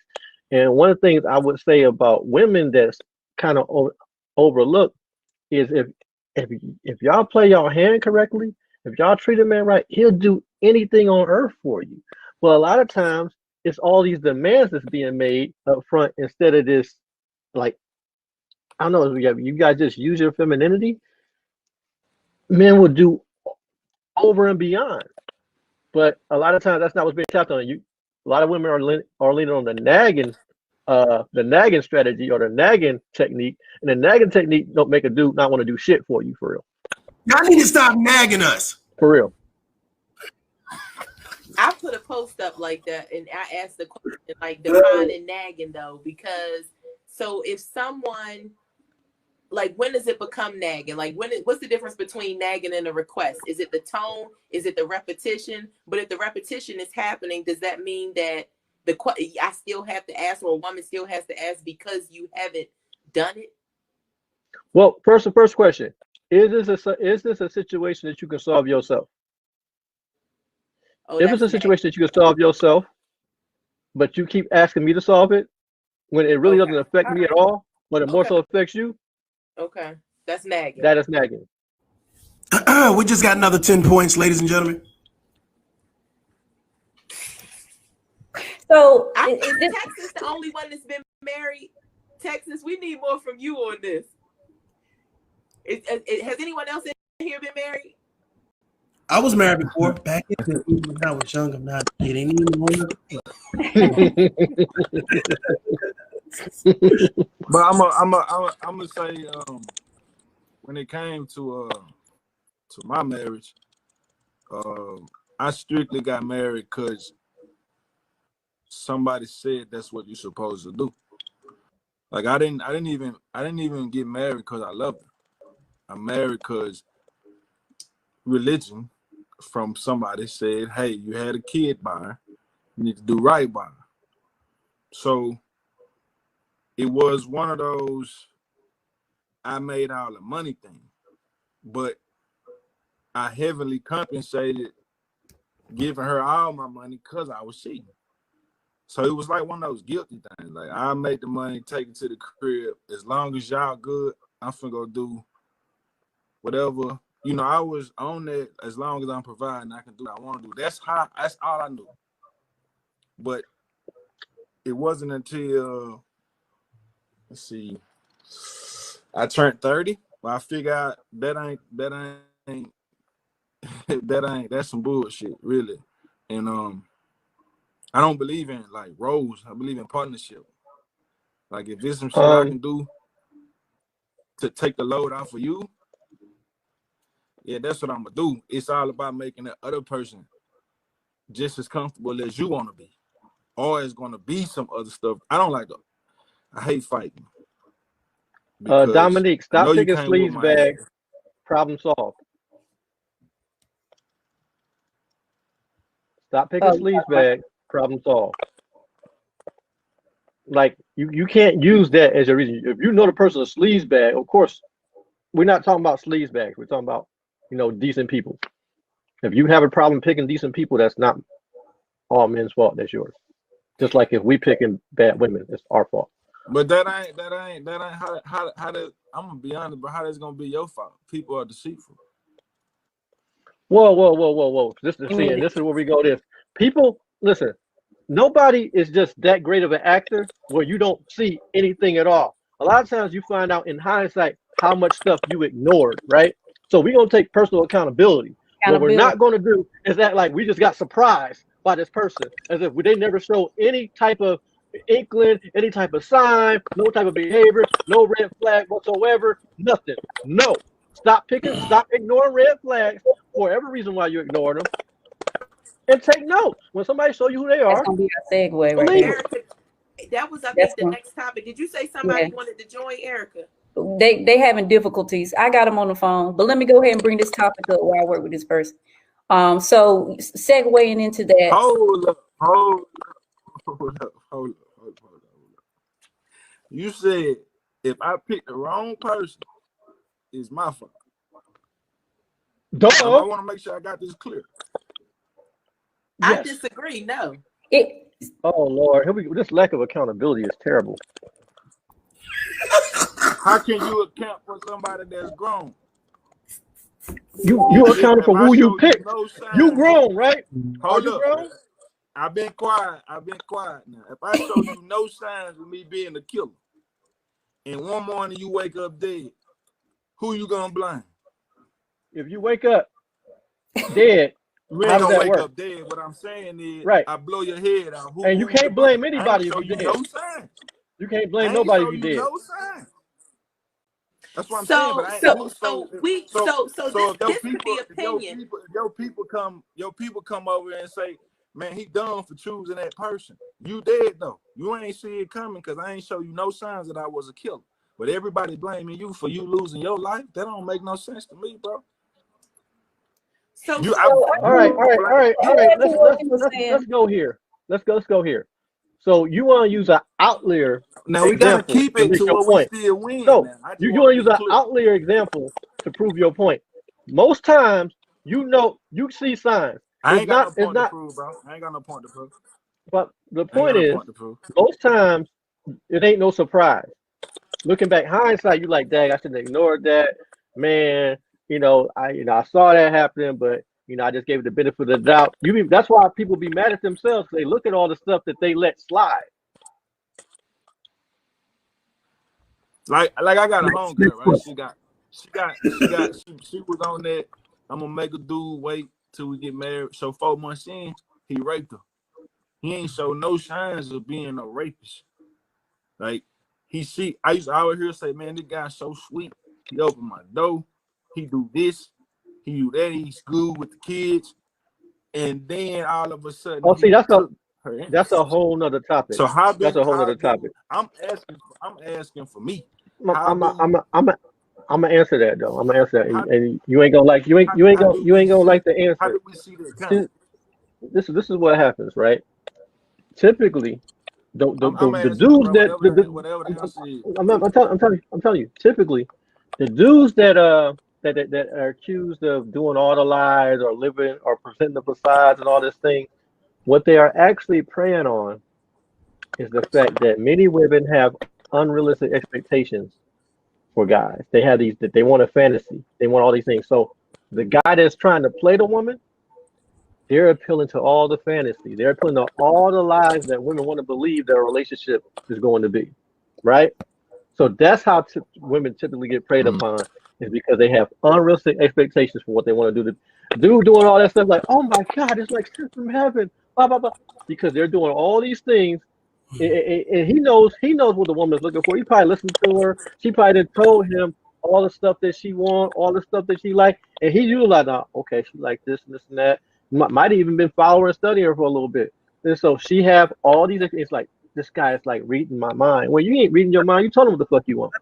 And one of the things I would say about women that's kind of overlooked is if y'all play your hand correctly, if y'all treat a man right, he'll do anything on earth for you. Well, a lot of times it's all these demands that's being made up front instead of this, like, I don't know, you guys just use your femininity. Men will do over and beyond, but a lot of times that's not what's being tapped on. A lot of women are leaning on the nagging strategy or the nagging technique, and the nagging technique don't make a dude not want to do shit for you, for real. Y'all need to stop nagging us. For real. I put a post up like that, and I asked the question, like, defining nagging though, because so if someone, like, when does it become nagging? Like, what's the difference between nagging and a request? Is it the tone? Is it the repetition? But if the repetition is happening, does that mean that I still have to ask, or a woman still has to ask because you haven't done it? Well, first question: is this a situation that you can solve yourself? If it's a situation that you can solve yourself, but you keep asking me to solve it when it really doesn't affect me at all, but it more so affects you. Okay, that's nagging. That is nagging. We just got another 10 points, ladies and gentlemen. So Is Texas the only one that's been married? Texas, we need more from you on this. Has anyone else in here been married? I was married before, back in the when I was young. I'm not getting anymore. But I'm gonna say, when it came to my marriage, I strictly got married because somebody said that's what you're supposed to do. Like I didn't even get married because I loved her. I'm married because religion from somebody said, hey, you had a kid by her, you need to do right by her. So it was one of those I made all the money thing, but I heavily compensated giving her all my money because I was cheating. So it was like one of those guilty things. Like I make the money, take it to the crib. As long as y'all good, I'm finna go do whatever. You know, I was on that. As long as I'm providing, I can do what I want to do. That's all I knew. But it wasn't until let's see, I turned 30. Well, I figured out that's some bullshit, really. And I don't believe in like roles. I believe in partnership. Like if there's some shit I can do to take the load off of you, yeah, that's what I'm gonna do. It's all about making the other person just as comfortable as you want to be, or it's gonna be some other stuff. I hate fighting. Dominique, stop picking sleaze bags. Problem solved. Stop picking sleaze bags. Problem solved. Like you can't use that as a reason. If you know the person a sleaze bag, of course, we're not talking about sleaze bags. We're talking about, decent people. If you have a problem picking decent people, that's not all men's fault. That's yours. Just like if we picking bad women, it's our fault. But that ain't how I'm gonna be honest, but how that's gonna be your fault? People are deceitful. Whoa. This is where we go. People, listen, nobody is just that great of an actor where you don't see anything at all. A lot of times you find out in hindsight how much stuff you ignored, right? So we're gonna take personal accountability. What we're not gonna do is act like we just got surprised by this person, as if they never showed any type of inkling, any type of sign, no type of behavior, no red flag whatsoever, nothing. No. Stop ignoring red flags for every reason why you ignore them. And take notes. When somebody show you who they are. That's gonna be a segue right there. Erica, that was I think the next topic. Did you say somebody wanted to join, Erica? They having difficulties. I got them on the phone, but let me go ahead and bring this topic up while I work with this person. So segueing into that. Hold up. You said if I pick the wrong person, it's my fault. Duh. I want to make sure I got this clear. Yes. I disagree. No. Oh Lord, here we go. This lack of accountability is terrible. How can you account for somebody that's grown? You accounted for who you picked. You grown, right? Hold up. Grown? I've been quiet now. If I show you no signs of me being a killer, and one morning you wake up dead, who you gonna blame? If you wake up dead, you ain't gonna wake up dead. What I'm saying is, right, I blow your head out. And you can't blame anybody if you dead. No signs. You can't blame nobody if you dead. No signs. That's what I'm saying. But this could be opinion. Your people come over and say, man, he done for choosing that person. You dead though. You ain't see it coming because I ain't show you no signs that I was a killer. But everybody blaming you for you losing your life. That don't make no sense to me, bro. All right. Let's go here. Let's go here. So you want to use an outlier? Now we gotta keep it to what we still win. No, you want to use an outlier example to prove your point. Most times, you see signs. I ain't got no point to prove, bro. I ain't got no point to prove. But the point is, most times it ain't no surprise. Looking back, hindsight, you like, dang, I should have ignored that. Man, I saw that happening, but You know, I just gave it the benefit of the doubt. That's why people be mad at themselves. They look at all the stuff that they let slide. Like I got a homegirl, right? She was on that. I'm gonna make a dude wait till we get married. So 4 months in, he raped her. He ain't show no signs of being a rapist. Like I used to always hear her say, man, this guy's so sweet. He opened my door. He do this. He do that. He's good with the kids. And then all of a sudden, Oh, see, that's a whole nother topic. So that's a whole nother topic. I'm asking for me. I'm gonna answer that though. I'm gonna answer that, and you ain't gonna like the answer. How do we see that coming? This is what happens, right? Typically, the dudes that I'm telling you, typically, the dudes that are accused of doing all the lies or living or presenting the facades and all this thing, what they are actually preying on is the fact that many women have unrealistic expectations for guys. They have these, that they want a fantasy. They want all these things. So the guy that's trying to play the woman, they're appealing to all the fantasy. They're appealing to all the lies that women want to believe their relationship is going to be, right? So that's how women typically get preyed upon, is because they have unrealistic expectations for what they want to do. The dude doing all that stuff like, oh my God, it's like sent from heaven, blah, blah, blah. Because they're doing all these things. And he knows what the woman is looking for. He probably listened to her. She probably done told him all the stuff that she wants, all the stuff that she like. And he usually like, oh, okay, she like this and this and that. Might have even been following and studying her for a little bit. And so she have all these, it's like, this guy is like reading my mind. Well, you ain't reading your mind. You told him what the fuck you want.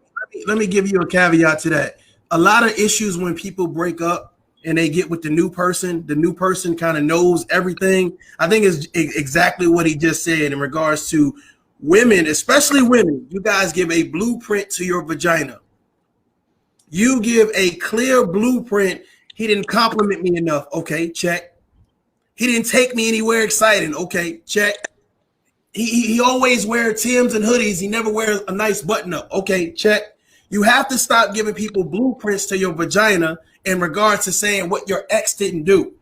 Let me give you a caveat to that. A lot of issues when people break up and they get with the new person kind of knows everything. I think it's exactly what he just said in regards to women, especially women. You guys give a blueprint to your vagina. You give a clear blueprint. He didn't compliment me enough. Okay, check. He didn't take me anywhere exciting. Okay, check. He always wears Timbs and hoodies. He never wears a nice button up. Okay, check. You have to stop giving people blueprints to your vagina in regards to saying what your ex didn't do.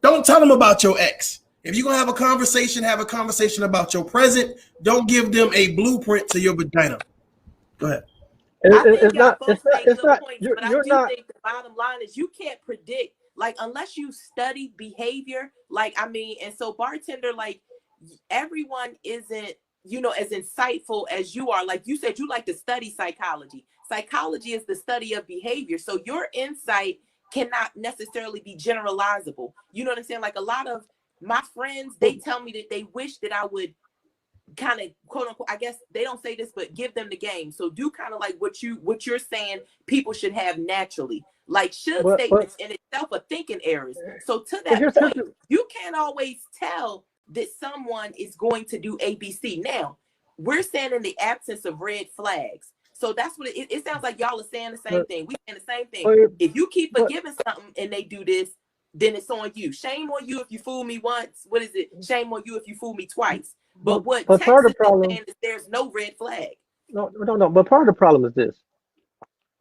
Don't tell them about your ex. If you're going to have a conversation about your present. Don't give them a blueprint to your vagina. Go ahead. It's not. But I do think the bottom line is you can't predict, like, unless you study behavior. Like, I mean, and so bartender, like, everyone isn't, you know, as insightful as you are. Like you said, you like to study psychology. Psychology is the study of behavior. So your insight cannot necessarily be generalizable. You know what I'm saying? Like, a lot of my friends, they tell me that they wish that I would kind of, quote unquote, I guess they don't say this, but give them the game. So do kind of like what you're saying people should have naturally. Like, should statements in itself are thinking errors. So to that point, you can't always tell that someone is going to do ABC. Now, we're saying in the absence of red flags. So that's what it sounds like y'all are saying the same thing. We saying the same thing. If you keep forgiving something and they do this, then it's on you. Shame on you if you fool me once. What is it? Shame on you if you fool me twice. But what Texas is saying is there's no red flag. No. But part of the problem is this.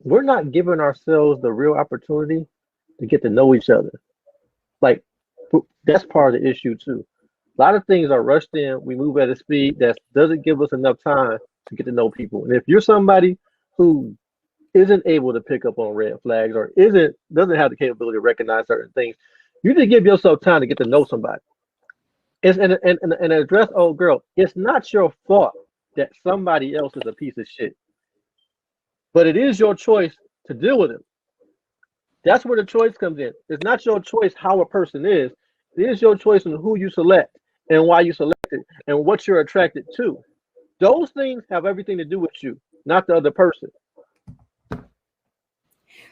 We're not giving ourselves the real opportunity to get to know each other. Like, that's part of the issue too. A lot of things are rushed in. We move at a speed that doesn't give us enough time to get to know people. And if you're somebody who isn't able to pick up on red flags or doesn't have the capability to recognize certain things, you just give yourself time to get to know somebody. And address, oh girl, it's not your fault that somebody else is a piece of shit, but it is your choice to deal with it. That's where the choice comes in. It's not your choice how a person is. It is your choice on who you select and why you select it and what you're attracted to. Those things have everything to do with you, not the other person.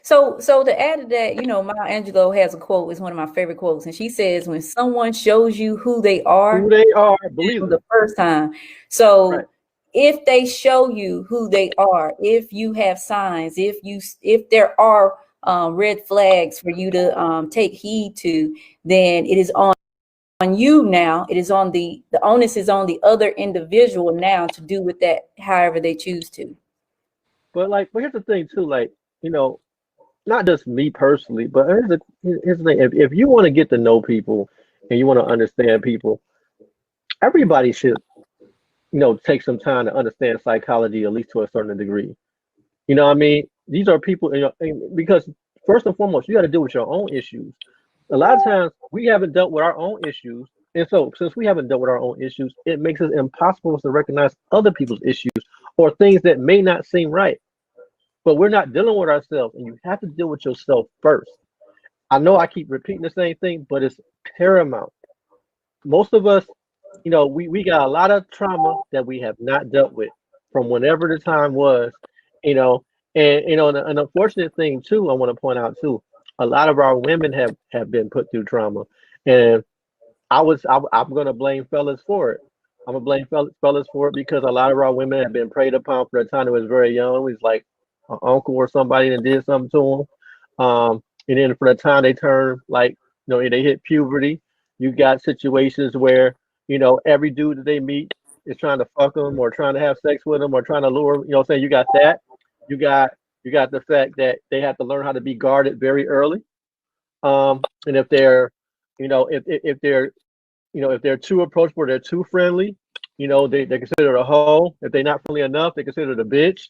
So to add to that, you know, Maya Angelou has a quote, it's one of my favorite quotes, and she says, when someone shows you who they are, believe the first time. So right. If they show you who they are, if you have signs, if there are red flags for you to take heed to, then it is on you now. It is on the onus is on the other individual now to do with that however they choose to. But here's the thing too, like, you know, not just me personally, but here's the thing. If you want to get to know people and you want to understand people, everybody should, take some time to understand psychology, at least to a certain degree. You know what I mean? These are people, because first and foremost, you got to deal with your own issues. A lot of times we haven't dealt with our own issues. And so since we haven't dealt with our own issues, it makes it impossible for us to recognize other people's issues or things that may not seem right. But we're not dealing with ourselves, and you have to deal with yourself first. I know I keep repeating the same thing, but it's paramount. Most of us, we got a lot of trauma that we have not dealt with from whenever the time was, you know, and an unfortunate thing too, I want to point out too, a lot of our women have been put through trauma, and I'm gonna blame fellas for it. I'm gonna blame fellas for it because a lot of our women have been preyed upon for the time they was very young. It's like an uncle or somebody that did something to them, and then for the time they turn like they hit puberty, you got situations where every dude that they meet is trying to fuck them or trying to have sex with them or trying to lure them. Saying you got that, you got the fact that they have to learn how to be guarded very early, and if they're if they're if they're too approachable, they're too friendly, they're considered a hoe. If they're not friendly enough, they're considered a bitch,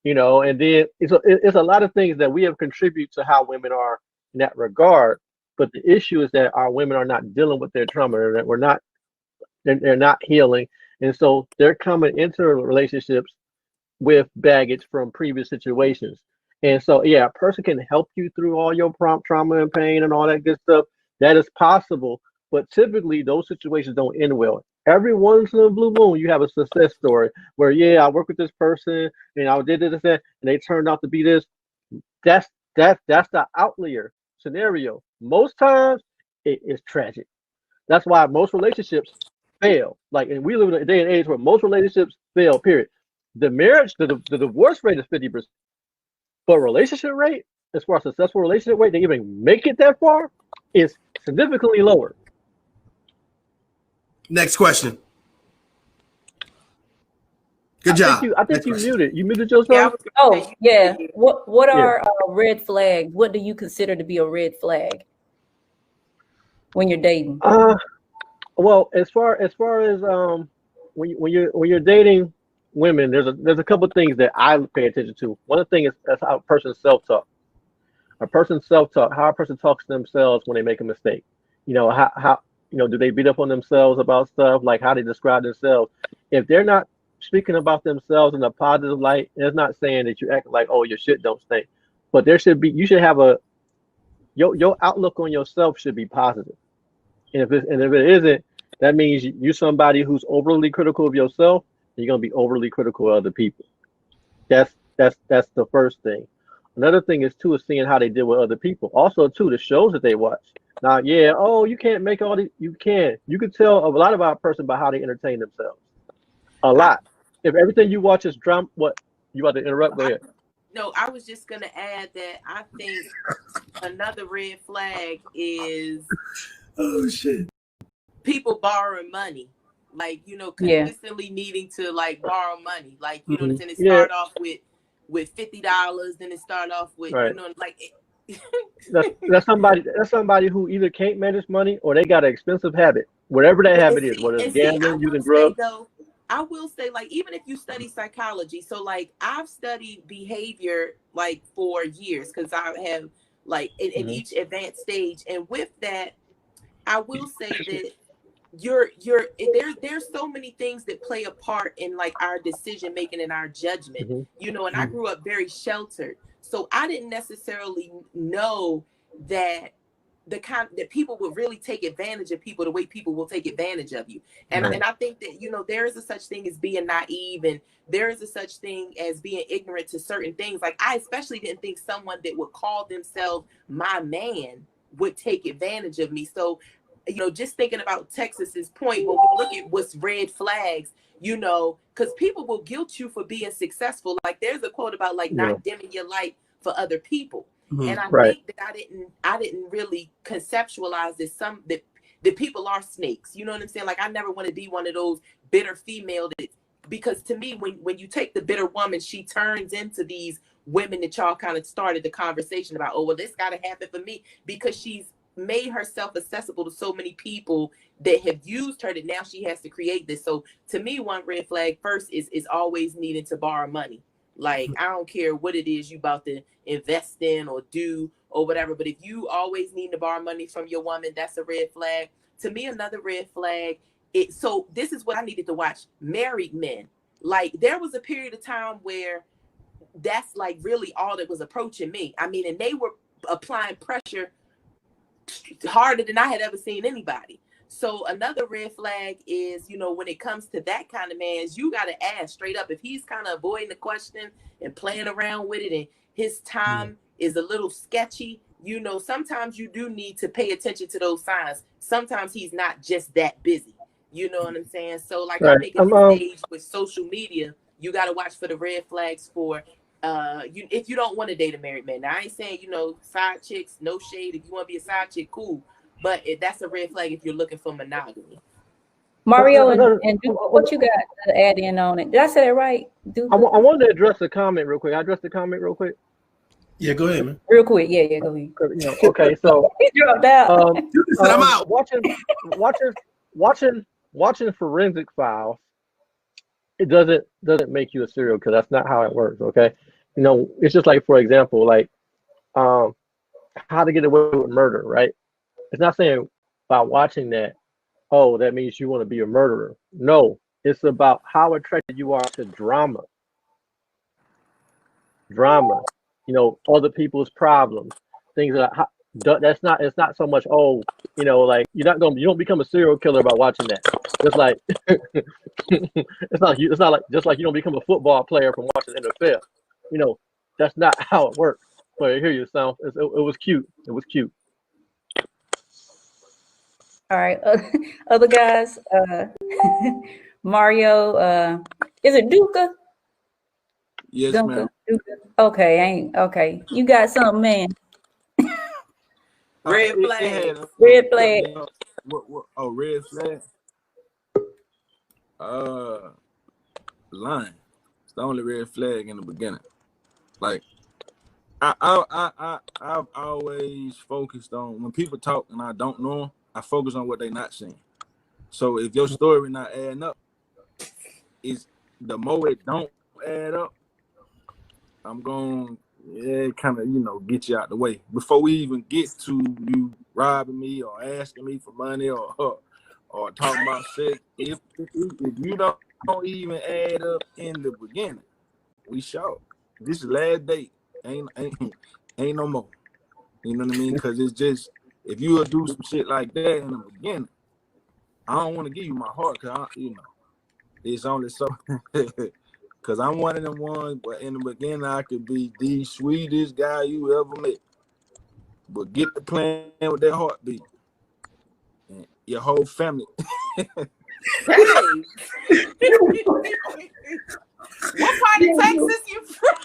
and then it's a lot of things that we have contributed to how women are in that regard. But the issue is that our women are not dealing with their trauma, or that they're not healing. And so they're coming into relationships with baggage from previous situations. And so, yeah, a person can help you through all your trauma and pain and all that good stuff. That is possible. But typically, those situations don't end well. Every once in a blue moon, you have a success story where, yeah, I worked with this person and I did this, and they turned out to be this. That's the outlier scenario. Most times, it is tragic. That's why most relationships fail. Like, and we live in a day and age where most relationships fail. Period. The divorce rate is 50%, but relationship rate, as far as successful relationship rate, they even make it that far, is significantly lower. Next question. Good job. I think you muted. You muted yourself? Yeah. What are red flags? What do you consider to be a red flag when you're dating? Well, as far as when you're dating women, there's a couple of things that I pay attention to. One of the things is that's how a person's self-talk. How a person talks to themselves when they make a mistake. How do they beat up on themselves about stuff, like how they describe themselves? If they're not speaking about themselves in a positive light, and it's not saying that you act like, oh, your shit don't stink, but you should have your outlook on yourself should be positive. And if it isn't, that means you're somebody who's overly critical of yourself, and you're gonna be overly critical of other people. That's the first thing. Another thing is seeing how they deal with other people. Also, too, the shows that they watch. Now, you can't make all these. You can tell a lot about a person by how they entertain themselves. A lot. If everything you watch is drama, what you about to interrupt? Go ahead. No, I was just gonna add that I think another red flag is Oh shit. people borrowing money. Like, consistently needing to like borrow money. Like, what I'm saying? It start off with $50, then it start off with that's somebody who either can't manage money or they got an expensive habit, whatever that habit is, whether it's gambling, using drugs. I will say, like, even if you study psychology, so like I've studied behavior like for years because I have like in each advanced stage, and with that, I will say that there's so many things that play a part in like our decision making and our judgment, and I grew up very sheltered, so I didn't necessarily know that that people would really take advantage of people the way people will take advantage of you. And I think that, there is a such thing as being naive, and there is a such thing as being ignorant to certain things. Like, I especially didn't think someone that would call themselves my man would take advantage of me. So, just thinking about Texas's point, when we look at what's red flags, because people will guilt you for being successful. Like, there's a quote about like not dimming your light for other people. And I think that I didn't really conceptualize that people are snakes. You know what I'm saying? Like, I never want to be one of those bitter female because to me, when you take the bitter woman, she turns into these women that y'all kind of started the conversation about, oh, well, this got to happen for me, because she's made herself accessible to so many people that have used her that now she has to create this. So to me, one red flag first is always needing to borrow money. Like, I don't care what it is you about to invest in or do or whatever, but if you always need to borrow money from your woman, that's a red flag. To me, another red flag, so this is what I needed to watch: married men. Like, there was a period of time where that's like really all that was approaching me. I mean, and they were applying pressure harder than I had ever seen anybody. So another red flag is, you know, when it comes to that kind of man, you got to ask straight up. If he's kind of avoiding the question and playing around with it, and his time is a little sketchy, you know, sometimes you do need to pay attention to those signs. Sometimes he's not just that busy. You know what I'm saying? So like, I think at this age with social media, you got to watch for the red flags for if you don't want to date a married man. Now, I ain't saying, you know, side chicks, no shade. If you want to be a side chick, cool. But that's a red flag if you're looking for monogamy. Mario and Duke, what you got to add in on it? Did I say that right? Duke? I wanted to address the comment real quick. I addressed the comment real quick. Yeah, go ahead, man. Real quick. Yeah, go ahead. You know, okay, so He dropped out. I'm out. Watching forensic files, it doesn't make you a serial killer. That's not how it works. Okay, you know, it's just like, for example, like how to get away with murder, right? It's not saying by watching that, oh, that means you want to be a murderer. No, it's about how attracted you are to drama. You know, other people's problems, things that it's not so much, oh, you know, like you don't become a serial killer by watching that. Just like it's not like just like you don't become a football player from watching NFL. You know, that's not how it works. But here you sound, it was cute. It was cute. All right. Other guys, Mario, is it Duca? Yes, Duca? ma'am. Okay, okay. You got something, man. Red flag. Red flag. What? Oh, red flag. Lying. It's the only red flag in the beginning. Like, I've always focused on when people talk and I don't know them, I focus on what they're not saying. So if your story not adding up, is the more it don't add up, I'm going kind of, you know, get you out the way before we even get to you robbing me or asking me for money or talking about sex. If you don't even add up in the beginning, we short. This is last date. Ain't no more. You know what I mean? Because it's just, if you will do some shit like that in the beginning, I don't want to give you my heart, because you know, it's only so. Because I'm one of them ones, but in the beginning, I could be the sweetest guy you ever met. But get the plan with that heartbeat. And your whole family. Hey. What part of Texas you from?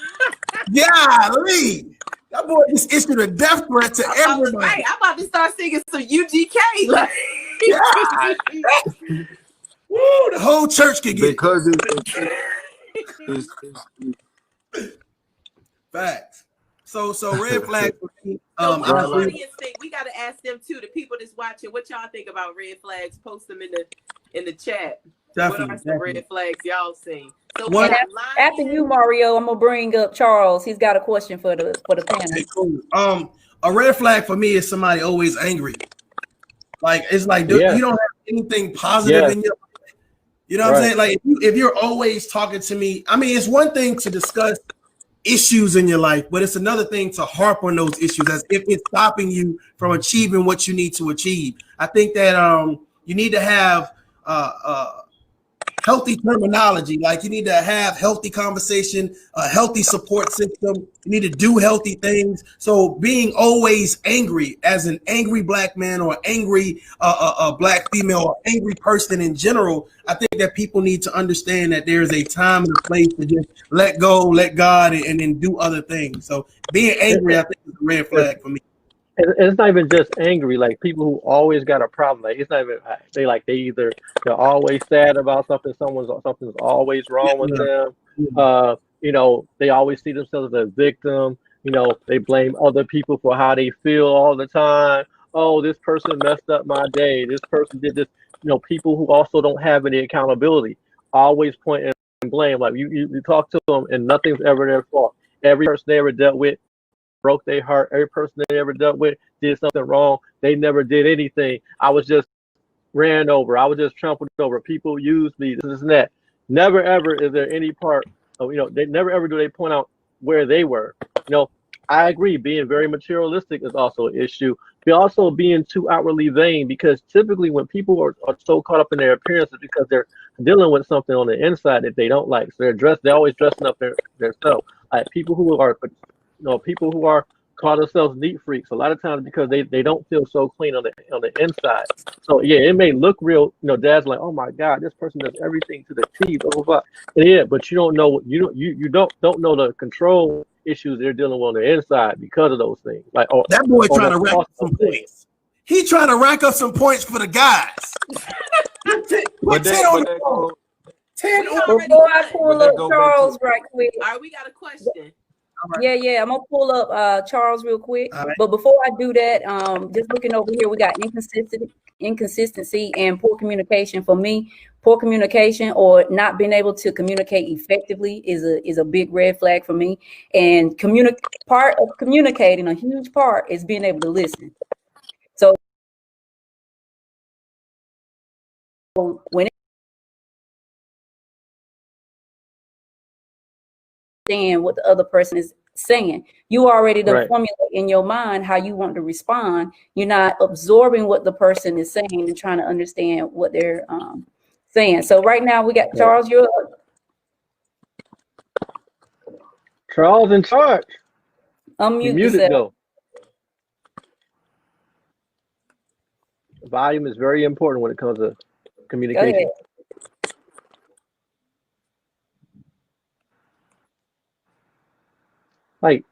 Yeah, Lee. That boy just issued a death threat to everybody. Right, I'm about to start singing some UGK. Like, Yeah. Woo, the whole church could get because it's facts. So red flag for me. so what the I agree. audience think? We got to ask them too. The people that's watching, what y'all think about red flags? Post them in the chat. What are some red flags y'all seen? So After you, Mario, I'm gonna bring up Charles. He's got a question for the panel. Okay, cool. A red flag for me is somebody always angry. Like, it's like, dude, you don't have anything positive in your life. You know what I'm saying? Like, if you're always talking to me, I mean, it's one thing to discuss issues in your life, but it's another thing to harp on those issues as if it's stopping you from achieving what you need to achieve. I think that you need to have healthy terminology. Like, you need to have healthy conversation, a healthy support system. You need to do healthy things. So being always angry as an angry black man or angry black female or angry person in general, I think that people need to understand that there's a time and a place to just let go, let God, and then do other things. So being angry, I think, is a red flag for me. It's not even just angry, like people who always got a problem. Like, it's not even they're always sad about something. Something's always wrong with them. they always see themselves as a victim. They blame other people for how they feel all the time. Oh, this person messed up my day. This person did this. People who also don't have any accountability always point and blame. Like you talk to them and nothing's ever their fault. Every person they ever dealt with broke their heart. Every person they ever dealt with did something wrong. They never did anything. I was just ran over. I was just trampled over. People used me. This and that. Never ever is there any part of, they never ever do they point out where they were. I agree. Being very materialistic is also an issue. But also being too outwardly vain, because typically when people are so caught up in their appearance, it's because they're dealing with something on the inside that they don't like. So they're always dressing up their self. Like people who are call themselves neat freaks a lot of times because they don't feel so clean on the inside. So yeah, it may look real. Dad's like, oh my God, this person does everything to the T, blah blah blah. Yeah, but you don't know don't know the control issues they're dealing with on the inside because of those things. Like that boy trying to rack up some points. He trying to rack up some points for the guys. Put 10 on the phone. 10 on. Before I pull up Charles right quick. All right, we got a question. Right. Yeah, I'm gonna pull up Charles real quick. Right. But before I do that, just looking over here, we got inconsistency and poor communication. For me, poor communication or not being able to communicate effectively is a big red flag for me. And part of communicating, a huge part, is being able to listen. So when understand what the other person is saying, you already formulate in your mind how you want to respond. You're not absorbing what the person is saying and trying to understand what they're saying. So right now we got Charles. You're Charles in charge. Unmute yourself. Go. Volume is very important when it comes to communication. Like,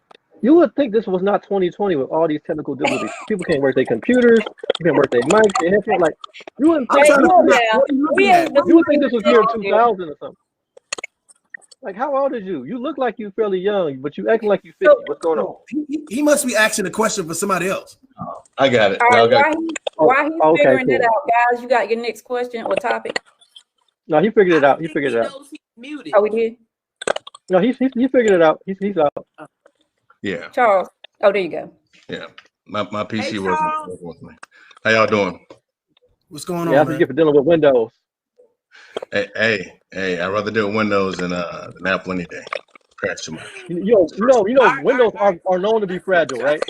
you would think this was not 2020 with all these technical difficulties. People can't work their computers, can't work their mics, their headphones. Like, you wouldn't think, you would think this was year 2000 or something. Like, how old is you? You look like you fairly young, but you acting like you 50. What's going on? He must be asking a question for somebody else. I got it. All right, while he's figuring it out, guys, you got your next question or topic? No, he figured it out. He figured it out. Muted. Oh, we did? No, he figured it out. He's out. Yeah. Charles. Oh, there you go. Yeah. My PC wasn't with me. How y'all doing? What's going on? Yeah, I get for dealing with Windows. Hey, I'd rather do Windows than Apple any day. Crash too much. You know, Windows are known to be fragile, right?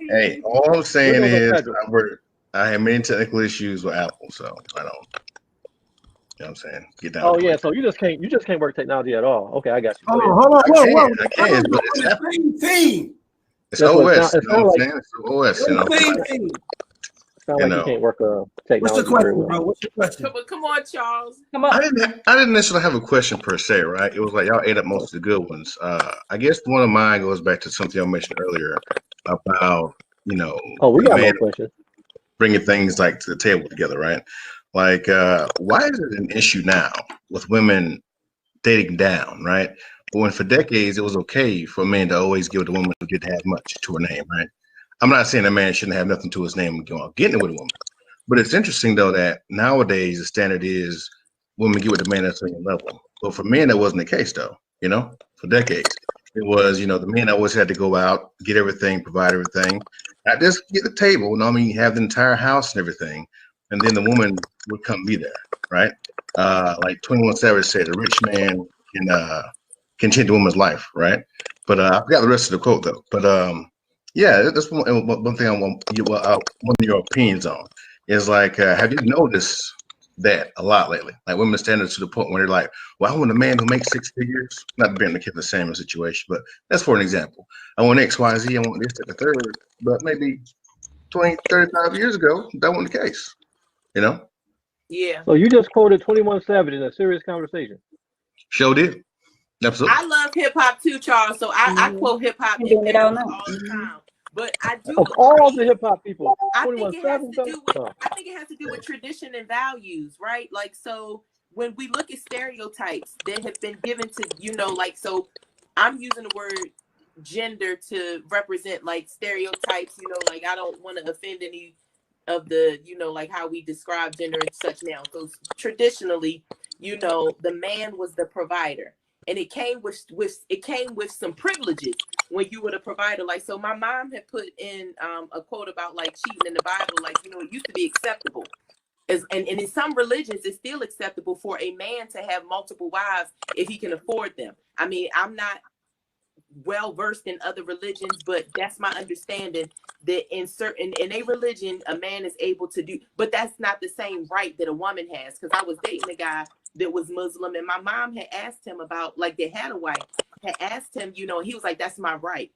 Hey, all I'm saying is I have many technical issues with Apple, so I don't. You know what I'm saying? Get down. Oh yeah, so you just can't work technology at all. Okay, I got you. Hold on. I can, but it's Apple. It's OS. You know what I'm saying? It's OS. You know. Sound like you can't work technology. What's your question, bro? What's your question? Come on, Charles. Come on. I didn't necessarily have a question per se, right? It was like y'all ate up most of the good ones. I guess one of mine goes back to something y'all mentioned earlier about we got more questions. Bringing things like to the table together, right? Like, why is it an issue now with women dating down, right? But when for decades it was okay for a man to always give the woman who didn't have much to her name, right? I'm not saying a man shouldn't have nothing to his name and go out getting it with a woman. But it's interesting, though, that nowadays the standard is women get with the man that's on your level. But for men, that wasn't the case, though, for decades. It was, the men always had to go out, get everything, provide everything, not just get the table, have the entire house and everything. And then the woman would come be there, right? Like 21 Savage said, a rich man can change a woman's life, right? But I forgot the rest of the quote, though. But yeah, that's one thing I want one of your opinions on is like, have you noticed that a lot lately? Like women standing to the point where they're like, well, I want a man who makes 6 figures. Not being the same situation, but that's for an example. I want X, Y, Z. I want this, that, the third. But maybe 20, 35 years ago, that wasn't the case. Yeah. So you just quoted 21 Savage in a serious conversation. Sure did. Absolutely. I love hip hop too, Charles. So I quote hip hop all the time. But I do of all the hip hop people. I think it has to do with tradition and values, right? Like, so when we look at stereotypes that have been given to, so I'm using the word gender to represent like stereotypes, you know, like I don't want to offend any of the, you know, like how we describe gender and such now. So traditionally, you know, the man was the provider, and it came with some privileges when you were the provider. Like, so my mom had put in a quote about like cheating in the Bible, like, you know, it used to be acceptable. And in some religions, it's still acceptable for a man to have multiple wives if he can afford them. I mean, I'm not well versed in other religions, but that's my understanding that in a religion, a man is able to do, but that's not the same right that a woman has. Because I was dating a guy that was Muslim, and my mom had asked him about, like, they had a wife, had asked him, you know, he was like, that's my right.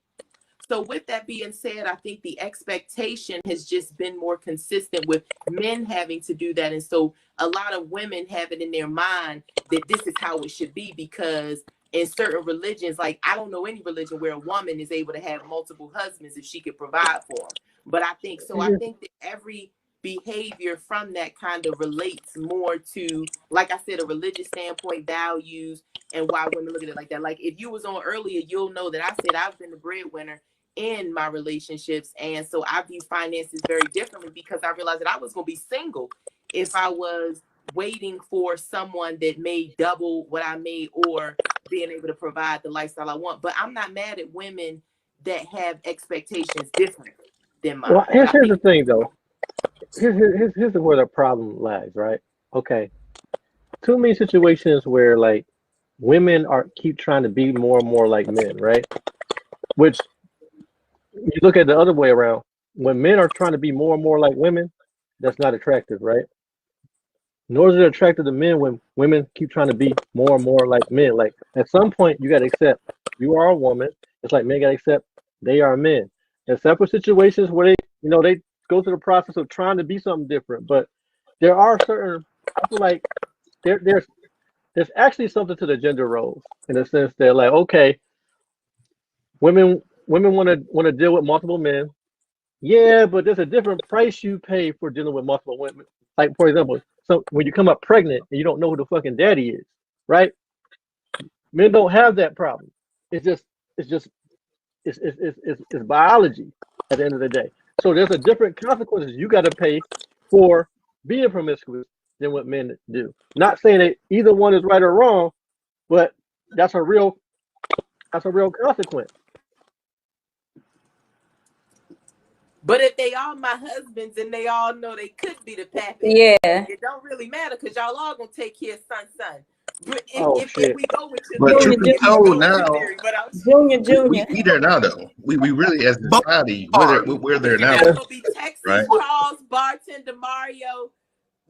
So with that being said, I think the expectation has just been more consistent with men having to do that. And so a lot of women have it in their mind that this is how it should be, because in certain religions, like I don't know any religion where a woman is able to have multiple husbands if she could provide for them. But I think that every behavior from that kind of relates more to, like I said, a religious standpoint, values, and why women look at it like that. Like if you was on earlier, you'll know that I said I've been the breadwinner in my relationships, and so I view finances very differently because I realized that I was going to be single if I was waiting for someone that made double what I made or being able to provide the lifestyle I want. But I'm not mad at women that have expectations different than mine. Well, here's the thing, though. Here's where the problem lies, right? Okay, too many situations where like women keep trying to be more and more like men, right? Which you look at the other way around. When men are trying to be more and more like women, that's not attractive, right? Nor is it attractive to men when women keep trying to be more and more like men. Like at some point, you got to accept you are a woman. It's like men got to accept they are men. Except for situations where they go through the process of trying to be something different. But there are certain, I feel like there's actually something to the gender roles in the sense that, like, okay, women want to deal with multiple men. Yeah, but there's a different price you pay for dealing with multiple women. Like, for example, so when you come up pregnant and you don't know who the fucking daddy is, right? Men don't have that problem. It's biology at the end of the day. So there's a different consequences you got to pay for being promiscuous than what men do. Not saying that either one is right or wrong, but that's a real consequence. But if they all my husbands and they all know they could be the pappy, yeah, it don't really matter because y'all all gonna take care of son. But if we go with your but theory, truth be told, now Junior. we there now though. We really as a society we're there now. It's gonna be Texas, right? Charles, bartender Mario,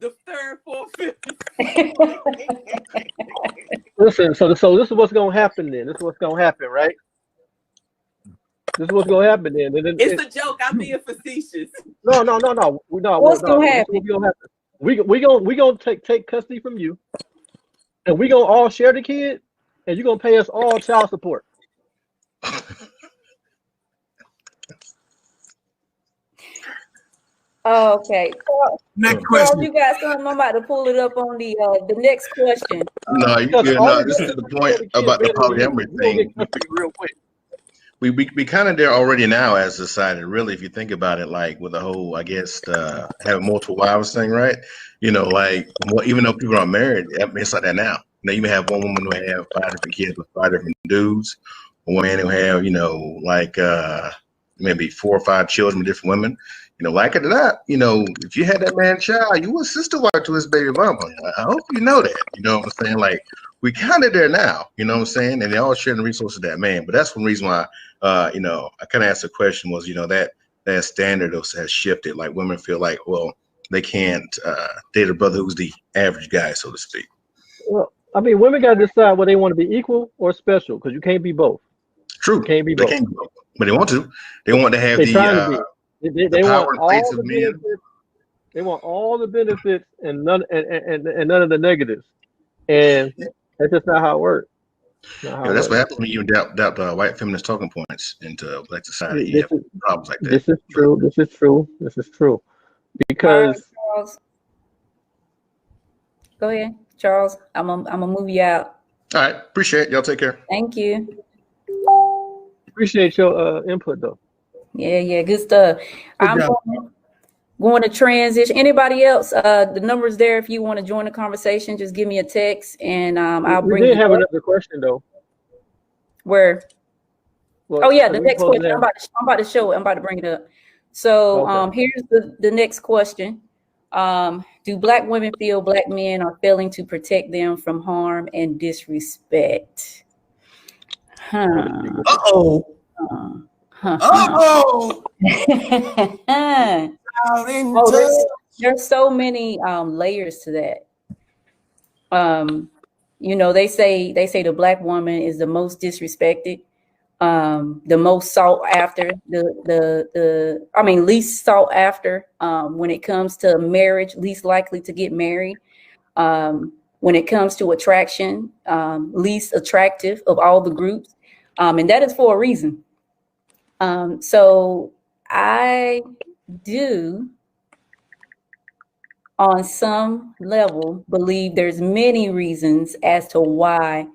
the third, fourth, fifth. Listen, so this is what's gonna happen then. This is what's gonna happen, right? This is what's gonna happen then. It's a joke. I'm being facetious. No. What's gonna happen? We gonna take custody from you, and we gonna all share the kid, and you're gonna pay us all child support. Okay. Next question. You got something? I'm about to pull it up on the next question. No, you good. No, this is the point about the polyamory thing. Real quick. We kind of there already now as a society, really, if you think about it, like with the whole, I guess, having multiple wives thing, right? You know, like even though people are married, it's like that now. You know, you may have one woman who have 5 different kids with 5 different dudes, one man who have, you know, like maybe 4 or 5 children with different women. You know, like it or not, you know, if you had that man child, you were sister wife to his baby mama. I hope you know that. You know what I'm saying? Like, we kind of there now, you know what I'm saying? And they're all sharing the resources of that man. But that's one reason why, you know, I kind of asked the question was, you know, that standard has shifted. Like women feel like, well, they can't date a brother who's the average guy, so to speak. Well, I mean, women got to decide whether they want to be equal or special, because you can't be both. True. You can't be both. They can't be both. But they want to. They want to have They want all the benefits. They want all the benefits and none of the negatives. And that's just not how it works. Yeah, that's what happens when you adopt white feminist talking points into black society. You have problems like that. This is true. Because Charles. Go ahead, Charles. I'm gonna move you out. All right, appreciate it. Y'all take care. Thank you. Appreciate your input though. Yeah, good stuff. I'm going to transition. Anybody else? The number's there if you want to join the conversation. Just give me a text, and I'll bring you. We did have another question though. Where? Well, oh yeah, the next question. I'm about to show it. I'm about to bring it up. So okay. Here's the next question. Do Black women feel Black men are failing to protect them from harm and disrespect? Uh-oh. There's so many layers to that. You know, they say the Black woman is the most disrespected, the most sought after, least sought after when it comes to marriage, least likely to get married. When it comes to attraction, least attractive of all the groups. And that is for a reason. So I do, on some level, believe there's many reasons as to why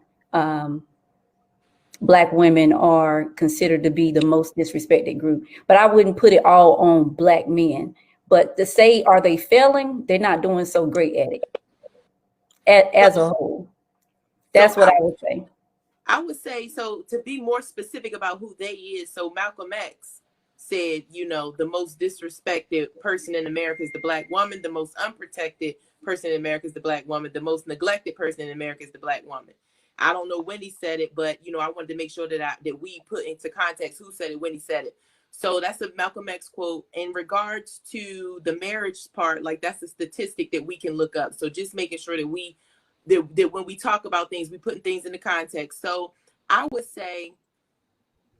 Black women are considered to be the most disrespected group. But I wouldn't put it all on Black men. But to say, are they failing? They're not doing so great at it as a whole. That's what I would say. I would say, so to be more specific about who they is, so Malcolm X said, you know, the most disrespected person in America is the Black woman, the most unprotected person in America is the Black woman, the most neglected person in America is the Black woman. I don't know when he said it, but, you know, I wanted to make sure that we put into context who said it, when he said it. So that's a Malcolm X quote. In regards to the marriage part, like that's a statistic that we can look up. So just making sure that that when we talk about things, we put things into context. So I would say,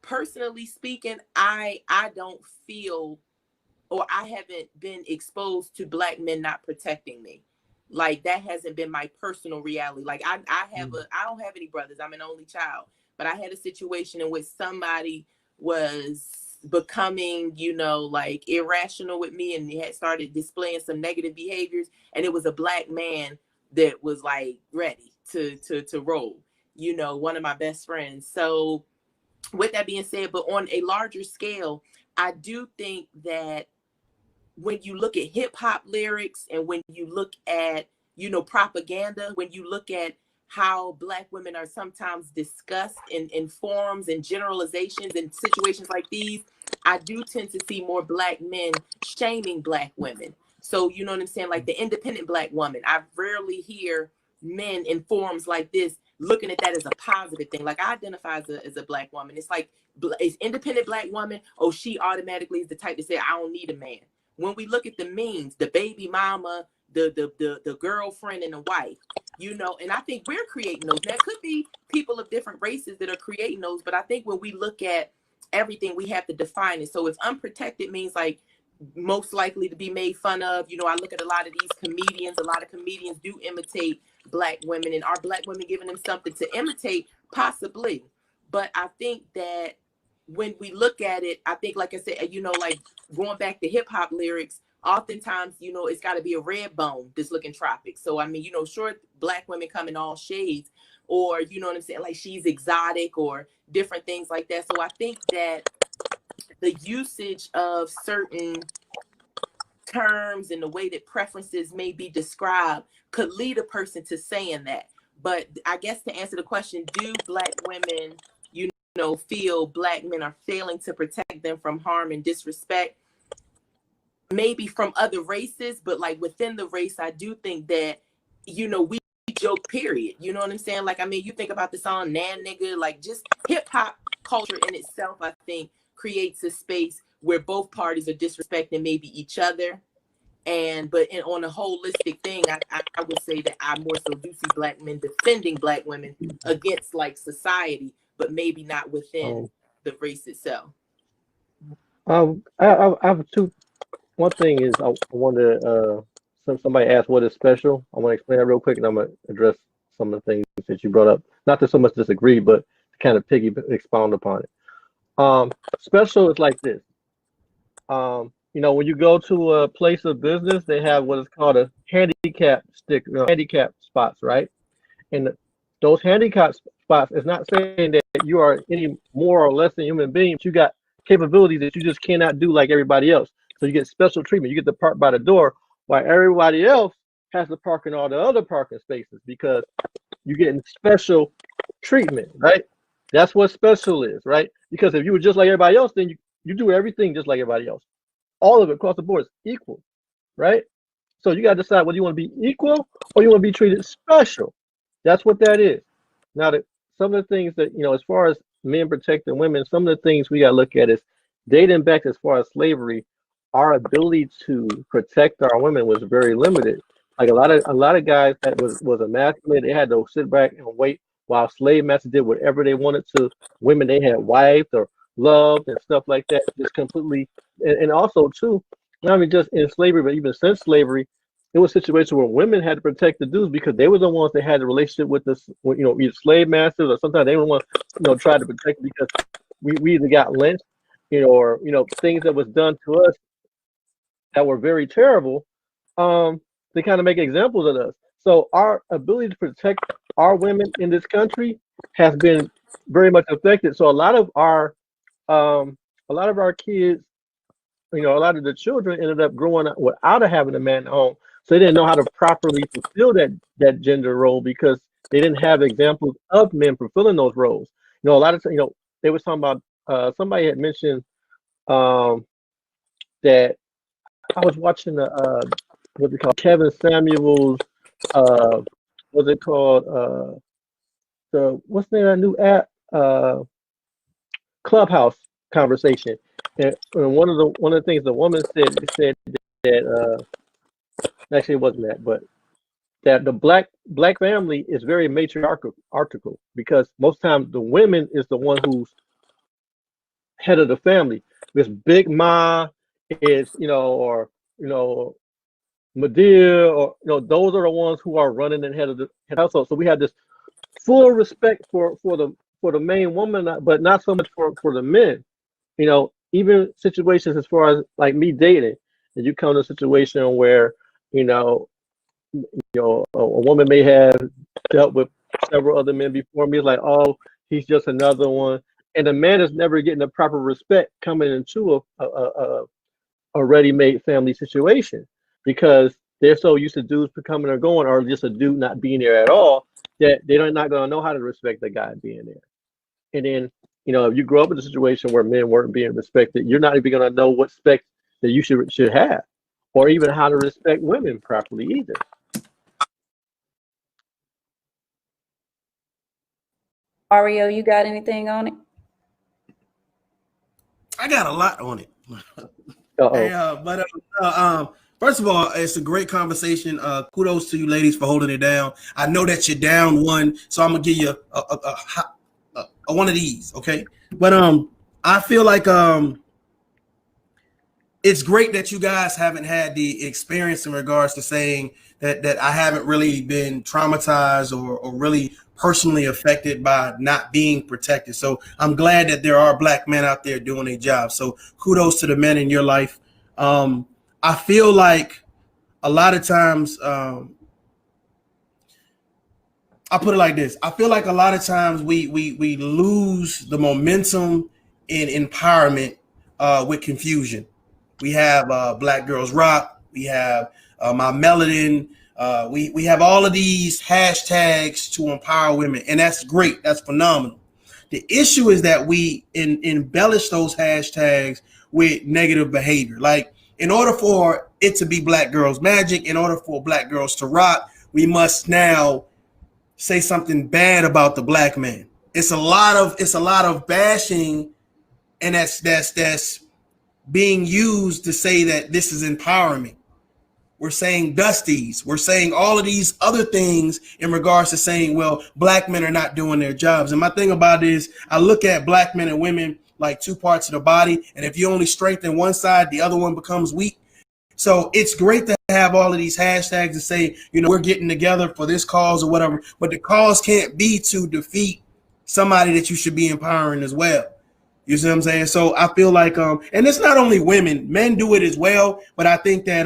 personally speaking, I don't feel, or I haven't been exposed to Black men not protecting me. Like that hasn't been my personal reality. Like I don't have any brothers. I'm an only child, but I had a situation in which somebody was becoming, you know, like irrational with me, and he had started displaying some negative behaviors, and it was a Black man that was like ready to roll, you know, one of my best friends. So with that being said, but on a larger scale, I do think that when you look at hip hop lyrics and when you look at, you know, propaganda, when you look at how Black women are sometimes discussed in forums and generalizations and situations like these, I do tend to see more Black men shaming Black women. So, you know what I'm saying? Like the independent Black woman, I rarely hear men in forums like this looking at that as a positive thing. Like I identify as a Black woman. It's like, it's independent Black woman. Oh, she automatically is the type to say, I don't need a man. When we look at the memes, the baby mama, the girlfriend and the wife, you know, and I think we're creating those. Now, it could be people of different races that are creating those, but I think when we look at everything, we have to define it. So if unprotected means like most likely to be made fun of, you know, I look at a lot of these comedians, a lot of comedians do imitate Black women, and are Black women giving them something to imitate? Possibly. But I think that when we look at it, I think, like I said, you know, like going back to hip hop lyrics, oftentimes, you know, it's got to be a red bone that's looking tropic. So, I mean, you know, sure, Black women come in all shades, or, you know what I'm saying, like she's exotic or different things like that. So I think that the usage of certain terms and the way that preferences may be described could lead a person to saying that. But I guess to answer the question, do Black women, you know, feel Black men are failing to protect them from harm and disrespect? Maybe from other races, but like within the race, I do think that, you know, we joke, period. You know what I'm saying? Like, I mean, you think about the song Nan Nigga, like just hip hop culture in itself, I think creates a space where both parties are disrespecting maybe each other. But on a holistic thing, I would say that I more so do see Black men defending Black women against like society, but maybe not within the race itself. I have two. One thing is I wonder, somebody asked what is special. I want to explain that real quick, and I'm gonna address some of the things that you brought up. Not to so much disagree, but to kind of expound upon it. Special is like this. You know, when you go to a place of business, they have what is called a handicap stick, handicap spots, right? And those handicap spots. It's not saying that you are any more or less than a human being, but you got capabilities that you just cannot do like everybody else. So you get special treatment. You get to park by the door while everybody else has to park in all the other parking spaces because you're getting special treatment, right? That's what special is, right? Because if you were just like everybody else, then you do everything just like everybody else. All of it across the board is equal, right? So you got to decide whether you want to be equal or you want to be treated special. That's what that is. Now, some of the things that, as far as men protecting women, some of the things we got to look at is dating back as far as slavery, our ability to protect our women was very limited. Like a lot of guys that was emasculated, they had to sit back and wait while slave masters did whatever they wanted to women they had wiped or loved and stuff like that. Just completely, and also too, not only just in slavery, but even since slavery, it was a situation where women had to protect the dudes because they were the ones that had the relationship with this, either slave masters or sometimes they were the ones, try to protect because we either got lynched, or things that was done to us that were very terrible. They kind of make examples of us. So our ability to protect our women in this country has been very much affected. So a lot of our kids, a lot of the children ended up growing up without having a man at home. So they didn't know how to properly fulfill that gender role because they didn't have examples of men fulfilling those roles. A lot of they was talking about somebody had mentioned that I was watching what's it called? Kevin Samuels, what's it called? What's the name of that new app? Clubhouse conversation. And one of the things the woman said that actually it wasn't that, but that the black family is very matriarchal because most times the women is the one who's head of the family. This Big Ma is, or Madeira, or those are the ones who are running and head of the household. So we have this full respect for the main woman, but not so much for the men. Even situations as far as like me dating, and you come to a situation where a woman may have dealt with several other men before me. It's like, oh, he's just another one, and the man is never getting the proper respect coming into a ready-made family situation because they're so used to dudes coming or going, or just a dude not being there at all, that they're not going to know how to respect the guy being there. And then, if you grow up in a situation where men weren't being respected, you're not even going to know what respect that you should have, or even how to respect women properly either. Mario, you got anything on it? I got a lot on it. Hey, first of all, it's a great conversation. Kudos to you ladies for holding it down. I know that you're down one, so I'm gonna give you a one of these, okay? But I feel like it's great that you guys haven't had the experience in regards to saying that I haven't really been traumatized or really personally affected by not being protected. So I'm glad that there are black men out there doing their job. So kudos to the men in your life. I feel like a lot of times, I'll put it like this. I feel like a lot of times we lose the momentum in empowerment with confusion. We have Black Girls Rock. We have My Melanin. We have all of these hashtags to empower women, and that's great. That's phenomenal. The issue is that we embellish those hashtags with negative behavior. Like, in order for it to be Black Girls Magic, in order for Black girls to rock, we must now say something bad about the black man. It's a lot of bashing, and that's being used to say that this is empowerment. We're saying dusties. We're saying all of these other things in regards to saying, well, black men are not doing their jobs. And my thing about it is I look at black men and women like two parts of the body. And if you only strengthen one side, the other one becomes weak. So it's great to have all of these hashtags to say, we're getting together for this cause or whatever. But the cause can't be to defeat somebody that you should be empowering as well. You see what I'm saying? So I feel like, and it's not only women, men do it as well. But I think that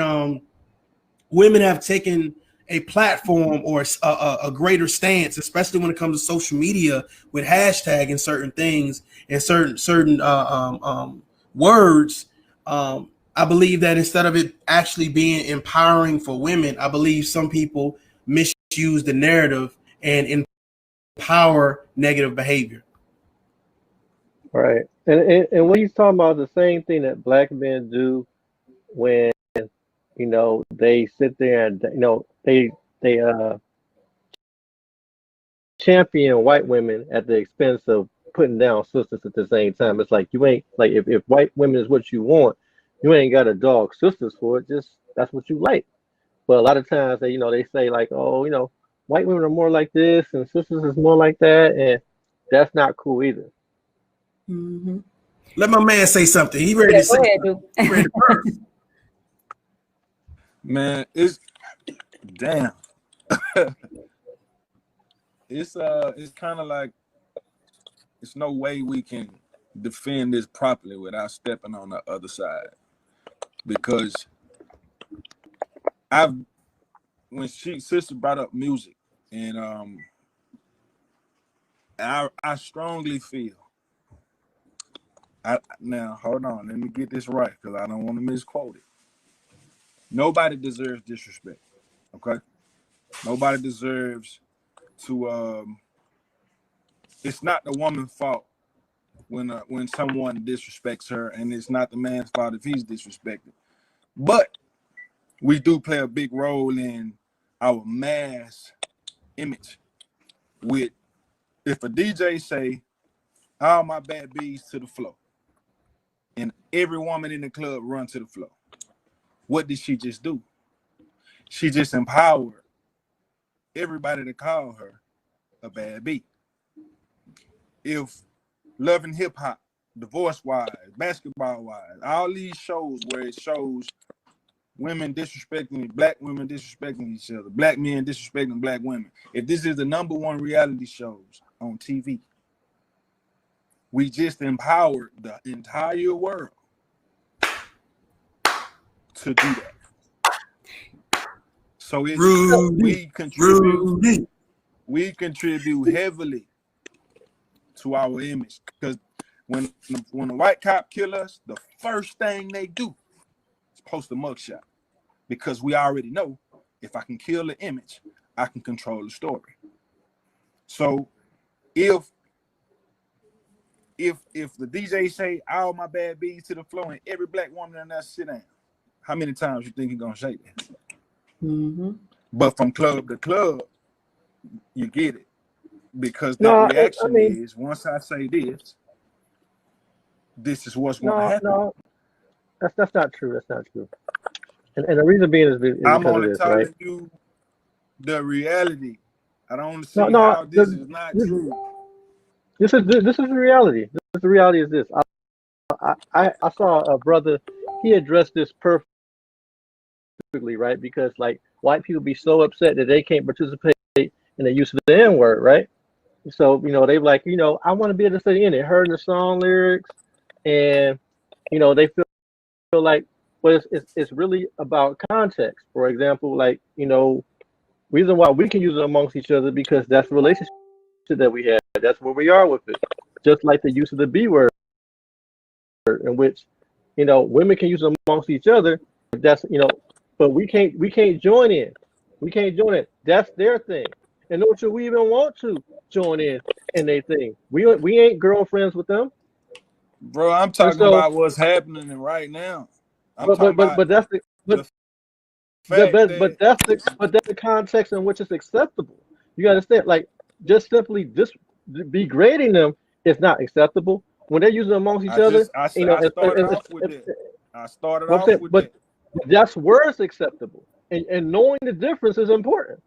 women have taken a platform or a greater stance, especially when it comes to social media with hashtagging certain things and certain words. I believe that instead of it actually being empowering for women, I believe some people misuse the narrative and empower negative behavior. Right. And what he's talking about is the same thing that black men do when, they sit there and, they champion white women at the expense of putting down sisters at the same time. It's like you ain't like if white women is what you want, you ain't got to dog sisters for it. Just that's what you like. But a lot of times they say like, oh, white women are more like this and sisters is more like that, and that's not cool either. Mm-hmm. Let my man say something. He ready to say something. He ready to burst. Man, it's damn. It's kind of like it's no way we can defend this properly without stepping on the other side, because when sister brought up music, and I strongly feel. Now hold on, let me get this right because I don't want to misquote it. Nobody deserves disrespect. Okay, nobody deserves to. It's not the woman's fault when someone disrespects her, and it's not the man's fault if he's disrespected. But we do play a big role in our mass image. With if a DJ say, "All my bad bees to the floor," and every woman in the club run to the floor, what did she just do? She just empowered everybody to call her a bad bee. If Love and Hip Hop, Divorce Wives, Basketball Wives, all these shows where it shows women disrespecting, black women disrespecting each other, black men disrespecting black women. If this is the #1 reality shows on TV, we just empowered the entire world to do that. So we contribute heavily to our image, because when a white cop kill us, the first thing they do is post a mugshot, because we already know if I can kill the image, I can control the story. So if the DJ say all my bad bees to the floor and every black woman in there sit down, how many times you think he's gonna shake that? Mm-hmm. But from club to club, you get it, because that reaction is, once I say this is what's going to happen. No, that's not true. That's not true. And the reason being is I'm because only of this, telling right? you the reality. I don't see how this is not true. This is the reality. The reality is this. I saw a brother. He addressed this perfectly, right? Because like white people be so upset that they can't participate in the use of the N-word, right? So they like, I want to be able to say in it, heard the song lyrics, and they feel like, well, it's really about context. For example, like reason why we can use it amongst each other, because that's the relationship that we have. That's where we are with it. Just like the use of the B word, in which women can use it amongst each other. That's but we can't join in. We can't join it. That's their thing. And nor should we even want to join in their thing. We ain't girlfriends with them. Bro, I'm talking about what's happening right now. But that's the that's the context in which it's acceptable. You understand? Like just simply degrading them is not acceptable. When they're using amongst each other, I started off with that. That's where it's acceptable. And knowing the difference is important.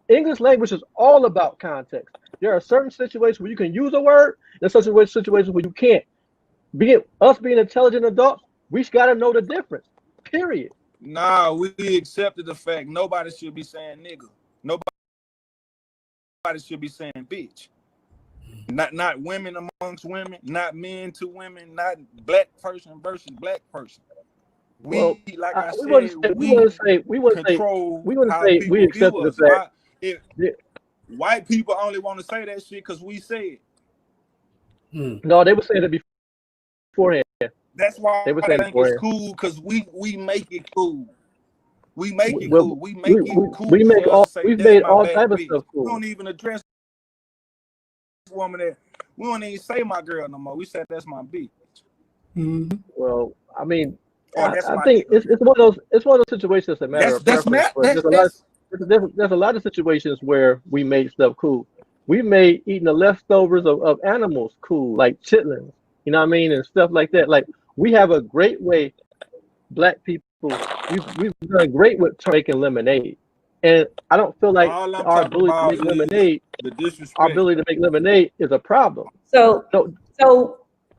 English language is all about context. There are certain situations where you can use a word, and certain situations where you can't. Us being intelligent adults, we got to know the difference. Period. Nah, we accepted the fact nobody should be saying nigga. Nobody should be saying bitch. Not women amongst women, not men to women, not black person versus black person. Well, like I we wouldn't said, say control how we people view accepted the us. fact. White people only want to say that shit because we say it. No, they were saying it beforehand. That's why they were they saying think it's cool, because we make it cool. We make it cool. We make it cool. We make all. We've made all type of bitch. stuff cool. We don't even address woman that we don't even say my girl no more. We said that's my bitch. Mm-hmm. Well, I mean, I think it's one of those situations that matter of preference. There's a lot of situations where we made stuff cool. We made eating the leftovers of animals cool, like chitlins. You know what I mean, and stuff like that. Like, we have a great way, Black people. We've done great with making lemonade, and I don't feel like our ability to make lemonade, is a problem. So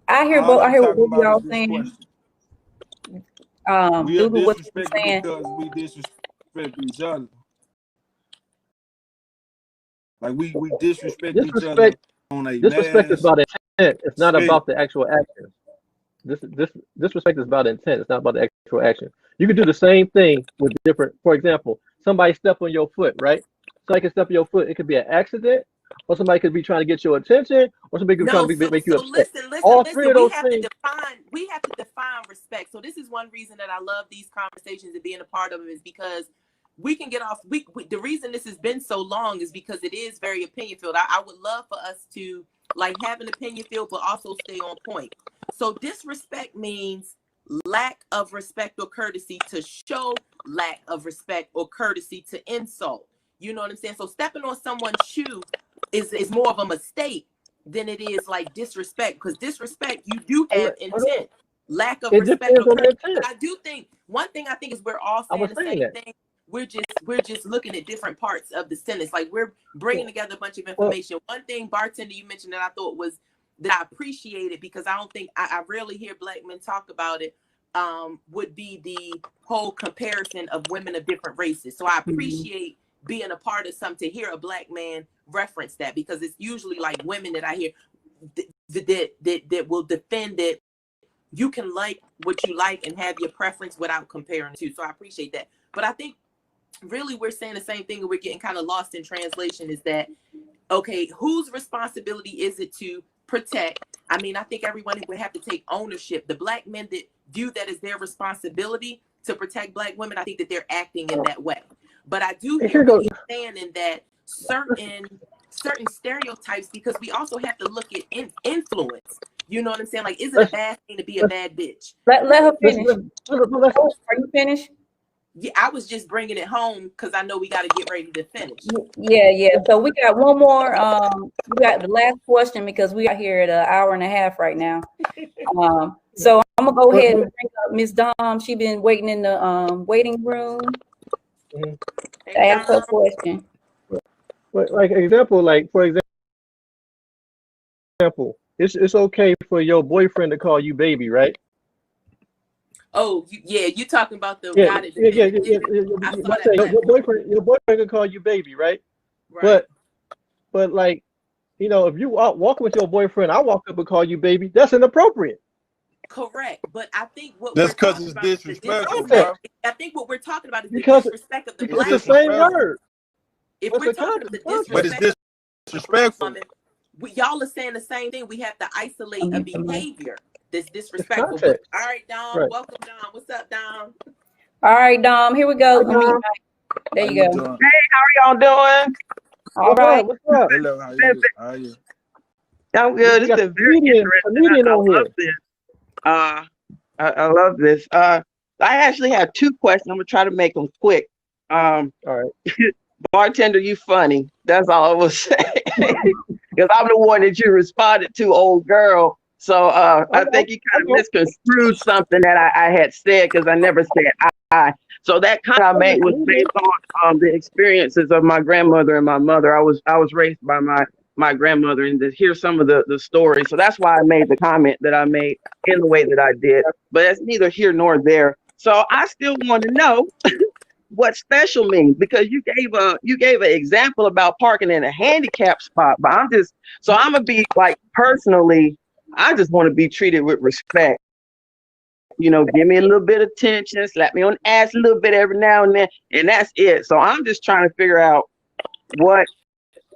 I hear what both y'all saying. We what you're saying. because we disrespect each other. Like we disrespect each other on a disrespect is about intent. It's not about the actual action. Disrespect is about intent. It's not about the actual action. You could do the same thing with different. For example, somebody step on your foot, right? Somebody can step on your foot. It could be an accident, or somebody could be trying to get your attention, or somebody could be trying to make you upset. Listen. We have to define respect. So this is one reason that I love these conversations and being a part of them, is because we can get off. The reason this has been so long is because it is very opinion filled. I would love for us to like have an opinion field, but also stay on point. So disrespect means lack of respect or courtesy to show lack of respect or courtesy to insult. You know what I'm saying? So stepping on someone's shoe is more of a mistake than it is like disrespect, because disrespect, you do have intent. Lack of respect or courtesy. I do think one thing I think is we're all saying the same thing. We're just looking at different parts of the sentence. Like, we're bringing together a bunch of information. One thing, bartender, you mentioned that I thought was that I appreciated, because I don't think I rarely hear Black men talk about it, would be the whole comparison of women of different races. So I appreciate being a part of something to hear a Black man reference that, because it's usually like women that I hear that will defend it. You can like what you like and have your preference without comparing to. So I appreciate that. But I think really we're saying the same thing, and we're getting kind of lost in translation, is that, okay, whose responsibility is it to protect? I mean, I think everyone would have to take ownership. The Black men that view that as their responsibility to protect Black women, I think that they're acting in that way. But I do hear what he's saying in that certain stereotypes, because we also have to look at influence. You know what I'm saying? Like, is it a bad thing to be a bad bitch? Let her finish. Are you finished? Yeah, I was just bringing it home because I know we got to get ready to finish. Yeah. So we got one more. We got the last question, because we are here at an hour and a half right now. So I'm gonna go ahead and bring up Miss Dom. She's been waiting in the waiting room to ask her question. For example, it's okay for your boyfriend to call you baby, right? Oh, you talking about the guy that your boyfriend can call you baby, right? But like, you know, if you walk with your boyfriend, I walk up and call you baby, that's inappropriate. Correct, but I think what that's because it's disrespectful, bro. I think what we're talking about is because the disrespect of the Black. It's the same word. If we're talking about the disrespect, but it's disrespectful. Y'all are saying the same thing. We have to isolate a behavior that's disrespectful. All right, Dom. Right. Welcome, Dom. What's up, Dom? All right, Dom. Here we go. There you go. Hey, how are y'all doing? All right. What's up? Hello, how are you? I'm good. This is very interesting. I love this. I love this. I actually have two questions. I'm gonna try to make them quick. All right. Bartender, you funny. That's all I will say. Because I'm the one that you responded to, old girl. So I think you kind of misconstrued something that I had said, because I never said I. So that comment I made was based on the experiences of my grandmother and my mother. I was raised by my grandmother, and to hear some of the stories. So that's why I made the comment that I made in the way that I did. But it's neither here nor there. So I still want to know what special means, because you gave an example about parking in a handicap spot. But I'm gonna be like, personally, I just want to be treated with respect. give me a little bit of attention, slap me on the ass a little bit every now and then, and that's it. So I'm just trying to figure out what,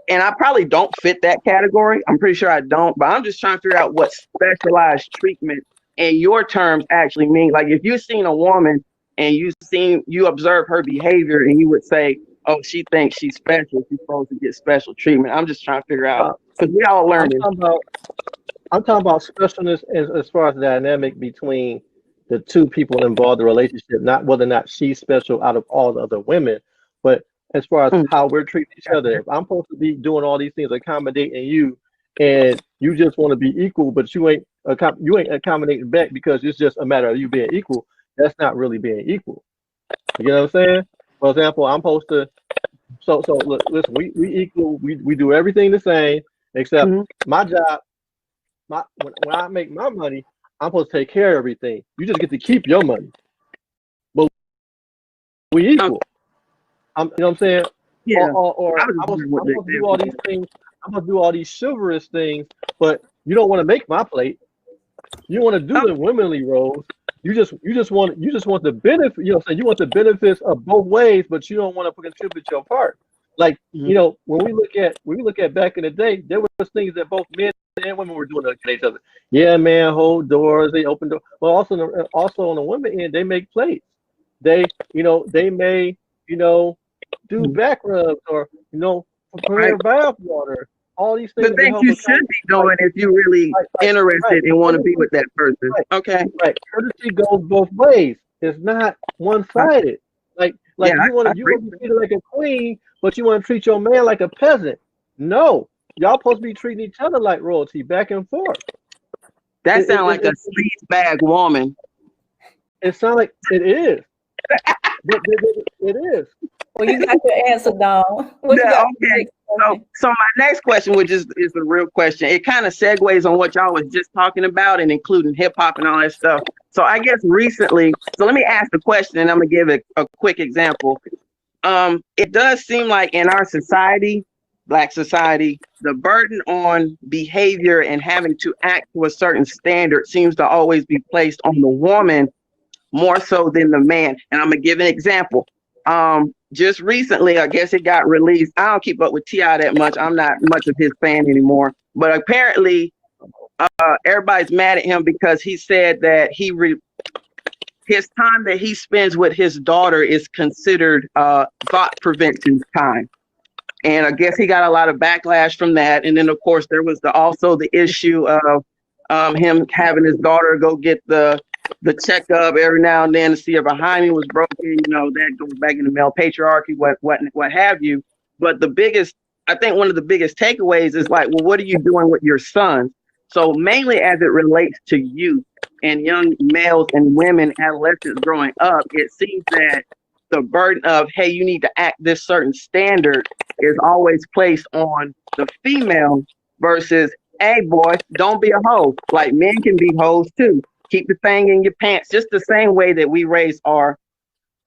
and I probably don't fit that category. I'm pretty sure I don't, but I'm just trying to figure out what specialized treatment in your terms actually mean. Like if you've seen a woman and you observe her behavior and you would say, oh, she thinks she's special, she's supposed to get special treatment. I'm just trying to figure out, because we all learn it. I'm talking about specialness as far as the dynamic between the two people involved in the relationship, not whether or not she's special out of all the other women, but as far as how we're treating each other. If I'm supposed to be doing all these things, accommodating you, and you just want to be equal, but you ain't accommodating back because it's just a matter of you being equal, that's not really being equal. You know what I'm saying? For example, I'm supposed to, so look, listen, we equal, we do everything the same, except my job, when I make my money, I'm supposed to take care of everything. You just get to keep your money. But we equal. You know what I'm saying? Yeah. Or I'm supposed to do all these things. I'm going to do all these chivalrous things, but you don't want to make my plate. You don't want to do the womanly roles. You just want the benefit. You know, so you want the benefits of both ways, but you don't want to contribute your part. Like when we look at back in the day, there was things that both men and women were doing to each other. Yeah, man, hold doors, they open doors. But also on the women end, they make plates. They may do back rubs or prepare bath water. All these things. The things you should be doing if you're really interested and want to be with that person. Okay. Right. Courtesy goes both ways. It's not one-sided. Like you want to be treated like a queen, but you want to treat your man like a peasant. No, y'all supposed to be treating each other like royalty, back and forth. That sounds like a sleaze bag woman. It sounds like it is. It is. Well, you got your answer, Dawn. Okay. So my next question, which is the real question, it kind of segues on what y'all was just talking about and including hip hop and all that stuff. So I guess recently, so let me ask the question and I'm gonna give it a quick example. It does seem like in our society, Black society, the burden on behavior and having to act to a certain standard seems to always be placed on the woman more so than the man. And I'm gonna give an example. Just recently, I guess it got released. I don't keep up with T.I. that much. I'm not much of his fan anymore. But apparently, everybody's mad at him because he said that his time that he spends with his daughter is considered thought prevention time. And I guess he got a lot of backlash from that. And then, of course, there was also the issue of him having his daughter go get the checkup every now and then to see if her hymen was broken. That goes back into male patriarchy, what have you. But I think one of the biggest takeaways is like, well, what are you doing with your sons? So mainly as it relates to youth and young males and women, adolescents growing up, it seems that the burden of, hey, you need to act this certain standard is always placed on the female versus, hey, boy, don't be a hoe. Like men can be hoes too. Keep the thing in your pants, just the same way that we raise our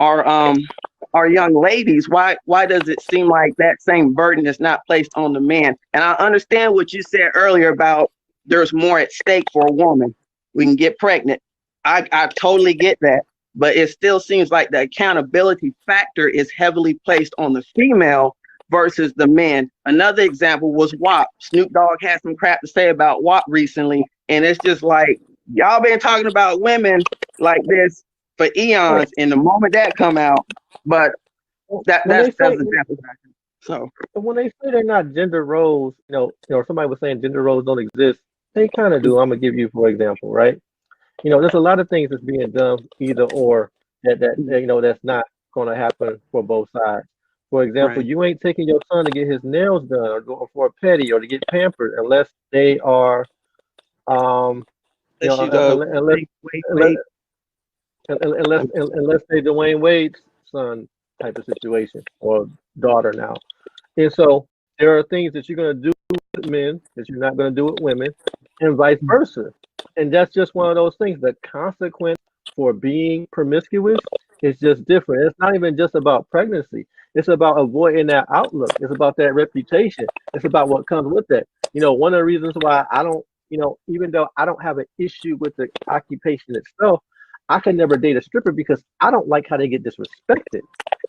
young ladies. Why does it seem like that same burden is not placed on the man? And I understand what you said earlier about there's more at stake for a woman. We can get pregnant. I totally get that, but it still seems like the accountability factor is heavily placed on the female versus the men. Another example was WAP. Snoop Dogg had some crap to say about WAP recently, and it's just like, y'all been talking about women like this for eons, and the moment that come out, but that's an example. So when they say they're not gender roles, somebody was saying gender roles don't exist. They kind of do. I'm gonna give you for example, right? There's a lot of things that's being done either or that's not gonna happen for both sides. For example, you ain't taking your son to get his nails done or going for a pedi or to get pampered unless they are unless they Dwayne Wade's son type of situation or daughter now. And so there are things that you're going to do with men that you're not going to do with women and vice versa. And that's just one of those things. The consequence for being promiscuous is just different. It's not even just about pregnancy. It's about avoiding that outlook. It's about that reputation. It's about what comes with that. One of the reasons why I don't, even though I don't have an issue with the occupation itself, I could never date a stripper because I don't like how they get disrespected.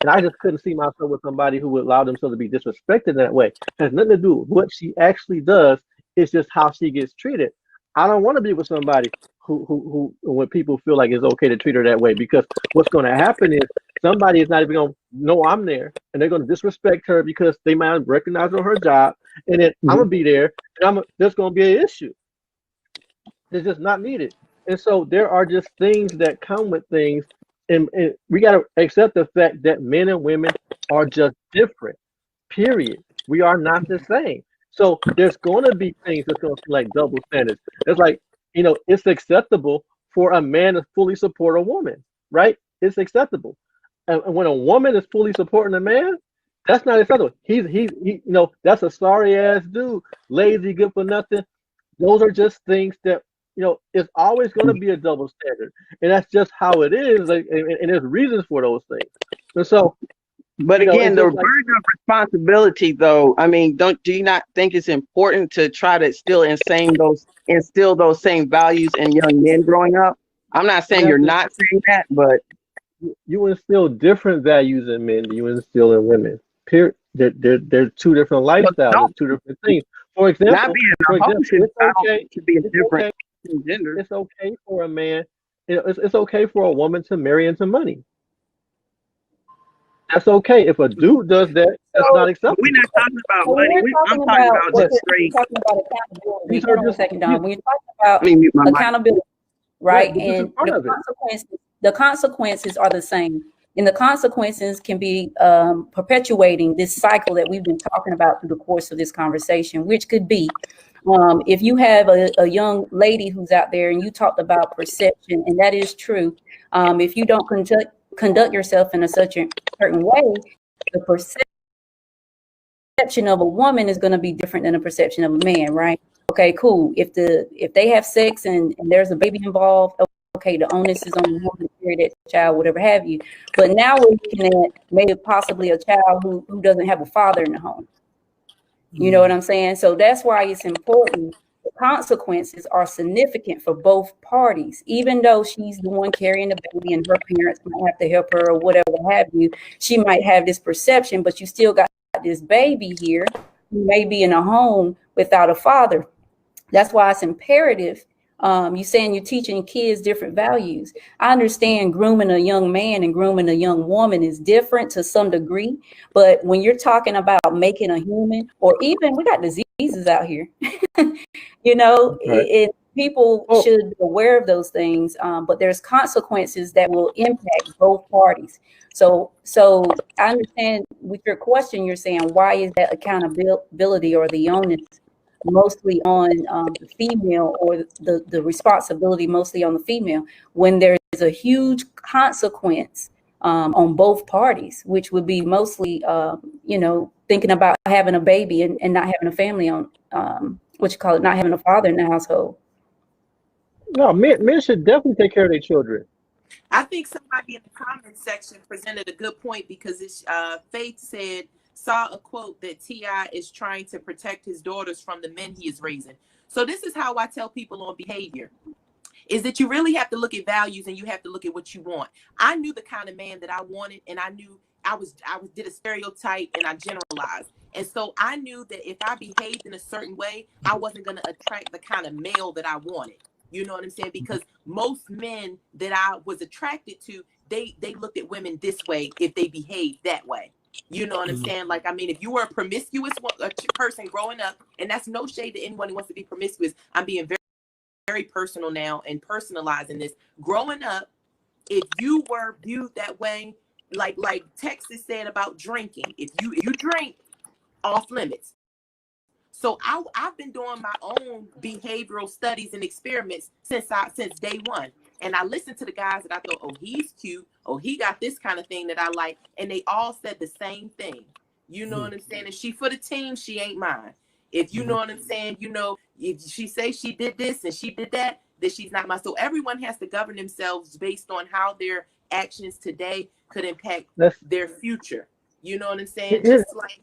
And I just couldn't see myself with somebody who would allow themselves to be disrespected that way. It has nothing to do with what she actually does. It's just how she gets treated. I don't want to be with somebody who when people feel like it's okay to treat her that way, because what's going to happen is somebody is not even going to know I'm there, and they're going to disrespect her because they might recognize her on her job, and then I'm going to be there, and there's going to be an issue. It's just not needed. And so there are just things that come with things, and we got to accept the fact that men and women are just different, period. We are not the same. So there's going to be things that's going to feel like double standards. It's like, it's acceptable for a man to fully support a woman, right? It's acceptable. And when a woman is fully supporting a man, that's not acceptable. He that's a sorry ass dude, lazy, good for nothing. Those are just things that, it's always going to be a double standard, and that's just how it is. Like, and there's reasons for those things. And so, but again, the burden of responsibility, though, I mean, do you not think it's important to try to still instill those same values in young men growing up? I'm not saying you're not saying that, but you instill different values in men than you instill in women. They're two different lifestyles. They're two different things. For example, not being it's okay to be different gender. It's okay for a man. It's okay for a woman to marry into money. That's okay. If a dude does that, that's not acceptable. We're not talking about money. I'm talking about just straight. We're talking about accountability. Hold on a second, Don. When you're talking about accountability, right? And the consequences are the same. And the consequences can be perpetuating this cycle that we've been talking about through the course of this conversation, which could be if you have a young lady who's out there, and you talked about perception, and that is true. If you don't conduct yourself in a certain way, the perception of a woman is going to be different than the perception of a man, right? Okay, cool. If they have sex and there's a baby involved, okay, the onus is on the woman to carry that child, whatever have you. But now we're looking at maybe possibly a child who doesn't have a father in the home. You know what I'm saying? So that's why it's important. The consequences are significant for both parties. Even though she's the one carrying the baby and her parents might have to help her or whatever have you, she might have this perception, but you still got this baby here who may be in a home without a father. That's why it's imperative. You're saying you're teaching kids different values. I understand grooming a young man and grooming a young woman is different to some degree, but when you're talking about making a human, or even we got diseases out here, right. People should be aware of those things, but there's consequences that will impact both parties. So I understand with your question, you're saying, why is that accountability or the onus mostly on the female, or the responsibility mostly on the female, when there is a huge consequence on both parties, which would be mostly, thinking about having a baby and not having a family on, not having a father in the household. No, men should definitely take care of their children. I think somebody in the comments section presented a good point, because Faith saw a quote that T.I. is trying to protect his daughters from the men he is raising. So this is how I tell people on behavior, is that you really have to look at values, and you have to look at what you want. I knew the kind of man that I wanted, and I knew I did a stereotype, and I generalized. And so I knew that if I behaved in a certain way, I wasn't going to attract the kind of male that I wanted. You know what I'm saying? Because most men that I was attracted to, they looked at women this way if they behaved that way. You know what I'm saying? Like, I mean, if you were a promiscuous person growing up, and that's no shade to anyone who wants to be promiscuous. I'm being very, very personal now and personalizing this. Growing up, if you were viewed that way, like Texas said about drinking, if you drink, off limits. So I've been doing my own behavioral studies and experiments since day one. And I listened to the guys that I thought, oh, he's cute. Oh, he got this kind of thing that I like. And they all said the same thing. You know what I'm saying? If she for the team, she ain't mine. If you know what I'm saying, if she say she did this and she did that, then she's not mine. So everyone has to govern themselves based on how their actions today could impact their future. You know what I'm saying? Just like,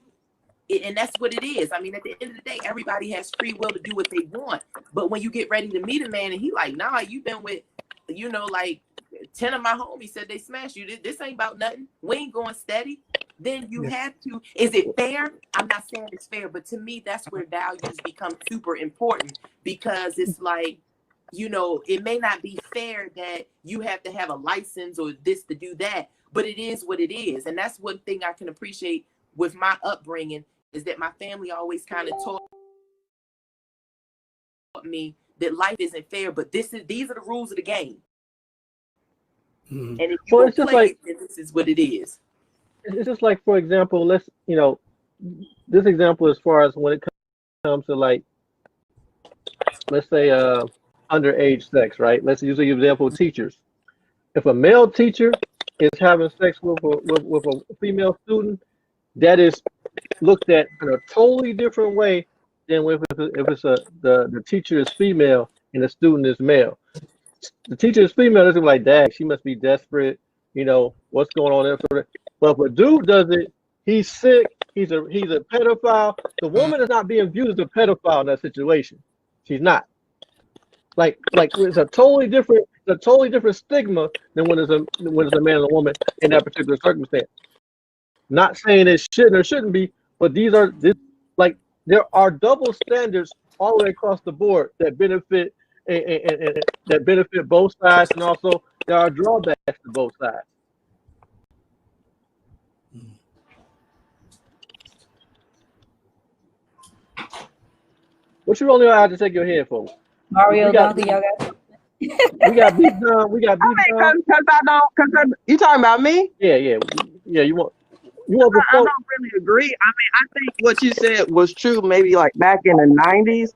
and that's what it is. I mean, at the end of the day, everybody has free will to do what they want. But when you get ready to meet a man and he like, nah, you've been with you know, like 10 of my homies said they smashed you. This ain't about nothing. We ain't going steady. Then you have to, is it fair? I'm not saying it's fair, but to me, that's where values become super important, because it's like, you know, it may not be fair that you have to have a license or this to do that, but it is what it is. And that's one thing I can appreciate with my upbringing, is that my family always kind of taught me that life isn't fair, but these are the rules of the game. Mm-hmm. And if you Well, it's just play like, it, then this is what it is. it's just like, for example, let's, you know, this example as far as when it comes to, like, let's say underage sex, right? Let's use the example of teachers. If a male teacher is having sex with a female student, that is looked at in a totally different way than if it's the teacher is female and the student is male. The teacher is female, it's like, dang, she must be desperate, you know, what's going on there. But if a dude does it, he's sick, he's a pedophile. The woman is not being viewed as a pedophile in that situation. She's not. Like it's a totally different stigma than when it's a man and a woman in that particular circumstance. Not saying it shouldn't or shouldn't be, but like, there are double standards all the way across the board that benefit and that benefit both sides, and also there are drawbacks to both sides. What you only have to take your head for? Mario, Donkey, y'all got we got beat down. We got beat down. Because you talking about me? Yeah. You want I don't really agree. I mean, I think what you said was true maybe like back in the 90s.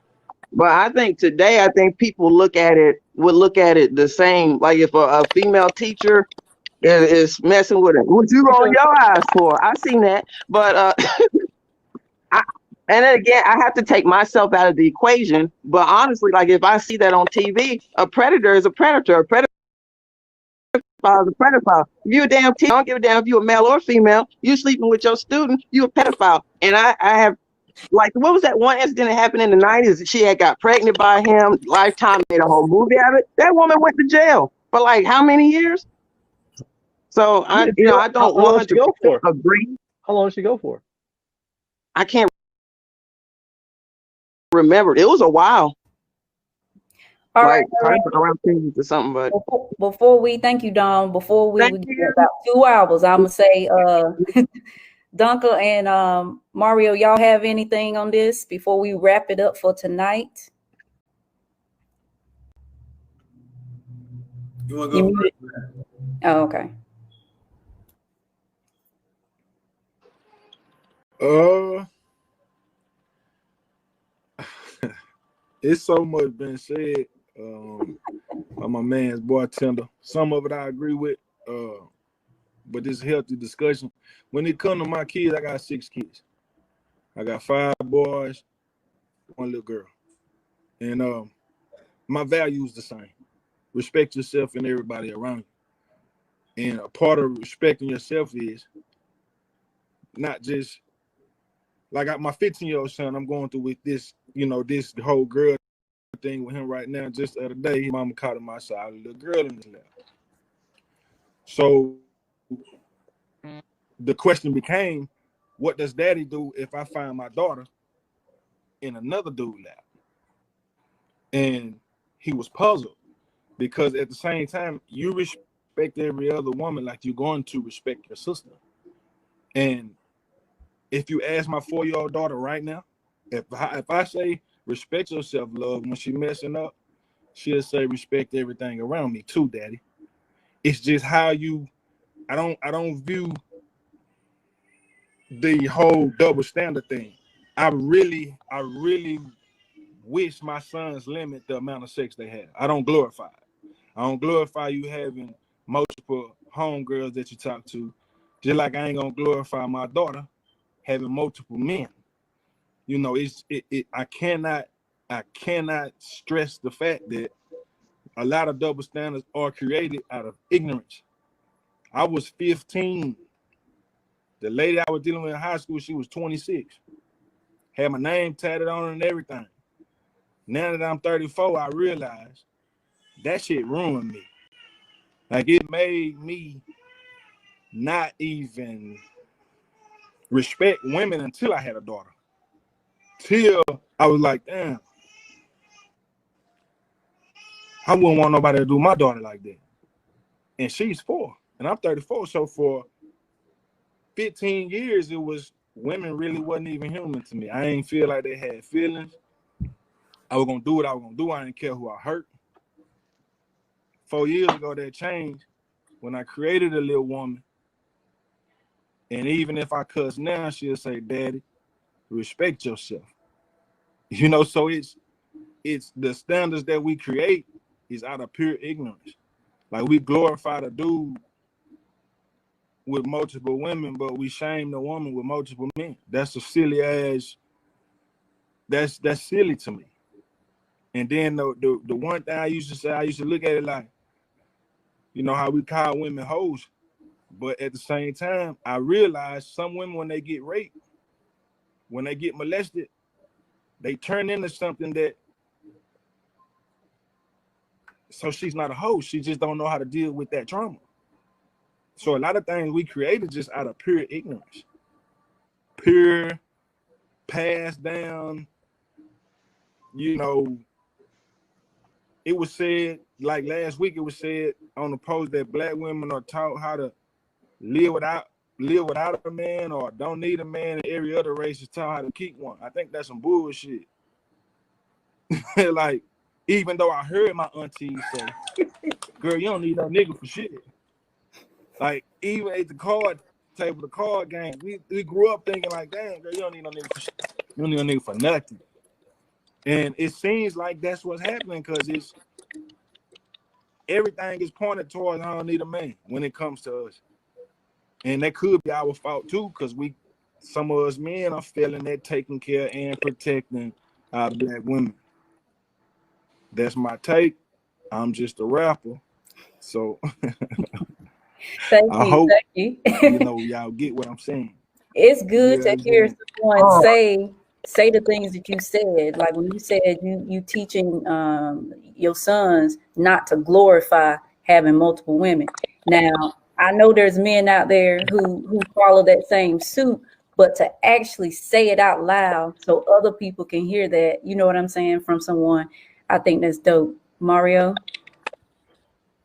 But I think today, I think people would look at it the same. Like if a female teacher is messing with it, what you rolling your eyes for? I've seen that. But and then again, I have to take myself out of the equation. But honestly, like if I see that on TV, a predator is a predator. A predator is a pedophile. If you a damn teacher, I don't give a damn if you're a male or female. You sleeping with your student, you a pedophile. And I have, like, what was that one incident that happened in the 90s? She had got pregnant by him. Lifetime made a whole movie out of it. That woman went to jail for like how many years? So I don't 100% agree. How long did she go for? I can't remember. It was a while. All right. Around 10 or something. But before we thank you, Don. Before we get about 2 hours, I'm gonna say, Dunkel and Mario, y'all have anything on this before we wrap it up for tonight? You want to go? Oh, okay. It's so much been said by my man's bartender. Some of it I agree with, but it's a healthy discussion. When it comes to my kids, I got 6 kids. I got 5 boys, 1 little girl. And my values the same. Respect yourself and everybody around you. And a part of respecting yourself is not just like my 15-year-old son, I'm going through with this, this whole girl thing with him right now. Just the other day, his mama caught him outside, a little girl in his lap. So the question became, what does daddy do if I find my daughter in another dude's lap? And he was puzzled, because at the same time, you respect every other woman like you're going to respect your sister. And if you ask my 4-year-old daughter right now, if I say respect yourself, love, when she messing up, she'll say respect everything around me too, daddy. It's just how I don't view the whole double standard thing. I really wish my sons limit the amount of sex they have. I don't glorify it. I don't glorify you having multiple homegirls that you talk to, just like I ain't gonna glorify my daughter having multiple men. I cannot stress the fact that a lot of double standards are created out of ignorance. I was 15. The lady I was dealing with in high school, she was 26. Had my name tatted on her and everything. Now that I'm 34, I realize that shit ruined me. Like it made me not even respect women until I had a daughter. Till I was like, damn, I wouldn't want nobody to do my daughter like that. And she's 4, and I'm 34. So for 15 years, it was women really wasn't even human to me. I ain't feel like they had feelings. I was gonna do what I was gonna do. I didn't care who I hurt. 4 years ago, that changed when I created a little woman. And even if I cuss now, she'll say, "Daddy, respect yourself." You know, so it's the standards that we create is out of pure ignorance. Like we glorify the dude with multiple women, but we shame the woman with multiple men. That's a silly ass. That's silly to me. And then the one thing I used to say, I used to look at it like, you know how we call women hoes, but at the same time, I realized some women when they get raped, when they get molested, they turn into something that. So she's not a hoe. She just don't know how to deal with that trauma. So a lot of things we created just out of pure ignorance, pure passed down. You know, it was said like last week. It was said on the post that Black women are taught how to live without a man or don't need a man, and every other race is taught how to keep one. I think that's some bullshit. Like, even though I heard my auntie say, "Girl, you don't need no nigga for shit." Like, even at the card table, the card game, we grew up thinking like, "Damn, girl, you don't need no nigga for shit. You don't need no nigga for nothing." And it seems like that's what's happening because it's everything is pointed towards I don't need a man when it comes to us. And that could be our fault too, because some of us men are feeling that taking care and protecting our Black women. That's my take. I'm just a rapper. So I hope you know y'all get what I'm saying. It's good to hear someone say the things that you said. Like when you said you teaching your sons not to glorify having multiple women. Now, I know there's men out there who follow that same suit, but to actually say it out loud so other people can hear that, you know what I'm saying, from someone, I think that's dope. Mario?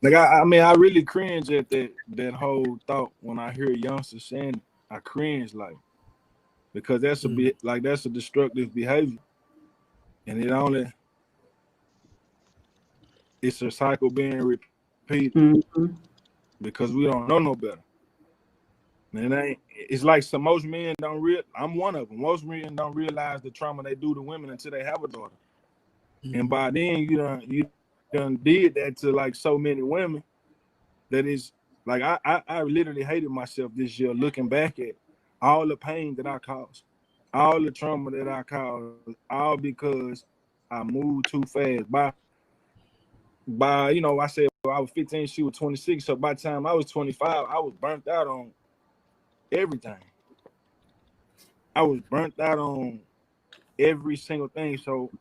Like I mean, I really cringe at that whole thought when I hear youngsters saying it. I cringe because that's that's a destructive behavior, and it's a cycle being repeated because we don't know no better. And it's like most men don't I'm one of them. Most men don't realize the trauma they do to women until they have a daughter, and by then you done did that to like so many women. That is like I literally hated myself this year looking back at all the pain that I caused, all the trauma that I caused, all because I moved too fast. By I said I was 15, she was 26. So by the time I was 25, I was burnt out on everything. I was burnt out on every single thing. So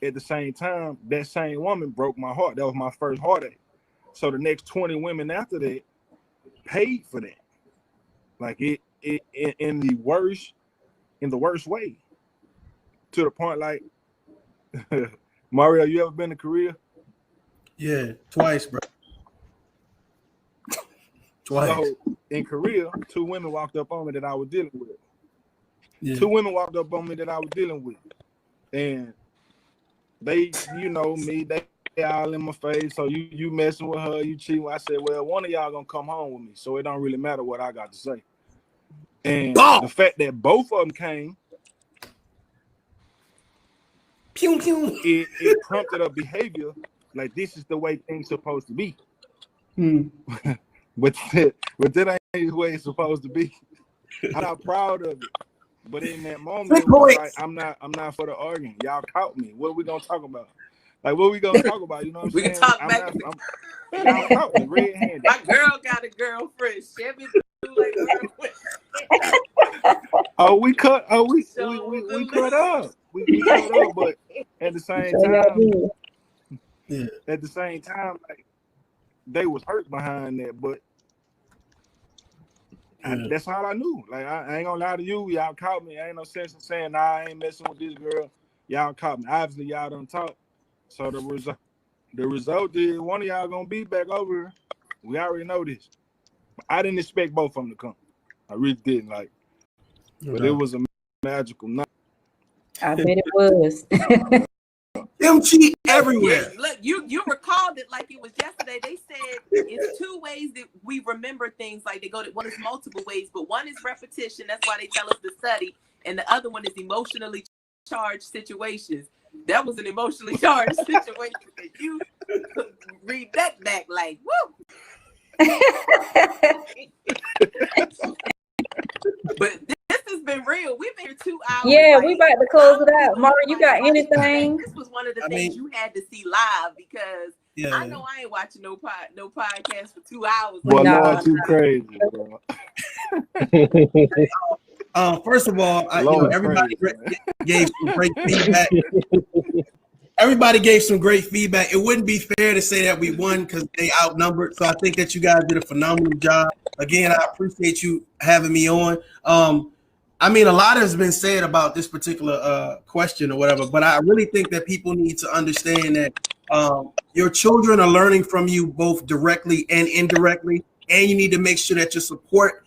at the same time, that same woman broke my heart. That was my first heartache. So the next 20 women after that paid for that, like it in the worst way, to the point like Mario, you ever been to Korea? Yeah, twice, bro. Twice. So in Korea, 2 women walked up on me that I was dealing with. Yeah. 2 women walked up on me that I was dealing with, and they, me, they all in my face. So you messing with her, you cheating. I said, well, one of y'all gonna come home with me, so it don't really matter what I got to say. And the fact that both of them came, pew pew, it prompted a behavior like this is the way things supposed to be. But that ain't the way it's supposed to be. I'm not proud of it. But in that moment, it was like, I'm not for the arguing. Y'all caught me. What are we gonna talk about? Like, what we gonna talk about? You know what I'm saying? We can talk back. Y'all caught me red-handed. My girl got a girlfriend. Chevy like we cut up. We cut up. But at the same time, like they was hurt behind that, but that's all I knew. Like I ain't gonna lie to you, y'all caught me. Ain't no sense in saying nah, I ain't messing with this girl. Y'all caught me. Obviously, y'all done talk. So the result is one of y'all gonna be back over here. We already know this. But I didn't expect both of them to come. I really didn't. Like, but it was a magical night. I bet it was. Them cheat everywhere. Yeah, look, you recalled it like it was yesterday. They said it's two ways that we remember things. Like they go to, well, it's multiple ways, but one is repetition. That's why they tell us to study, and the other one is emotionally charged situations. That was an emotionally charged situation. You read that back like, woo. But this has been real. We've been here 2 hours. Yeah, like, we about to close it out. Mari, you got anything? This was one of the things you had to see live because I know I ain't watching no podcast for 2 hours. Well, Lord, too crazy, bro. First of all, everybody gave some great feedback. Everybody gave some great feedback. It wouldn't be fair to say that we won because they outnumbered. So I think that you guys did a phenomenal job. Again, I appreciate you having me on. I mean, a lot has been said about this particular question or whatever, but I really think that people need to understand that your children are learning from you both directly and indirectly, and you need to make sure that your support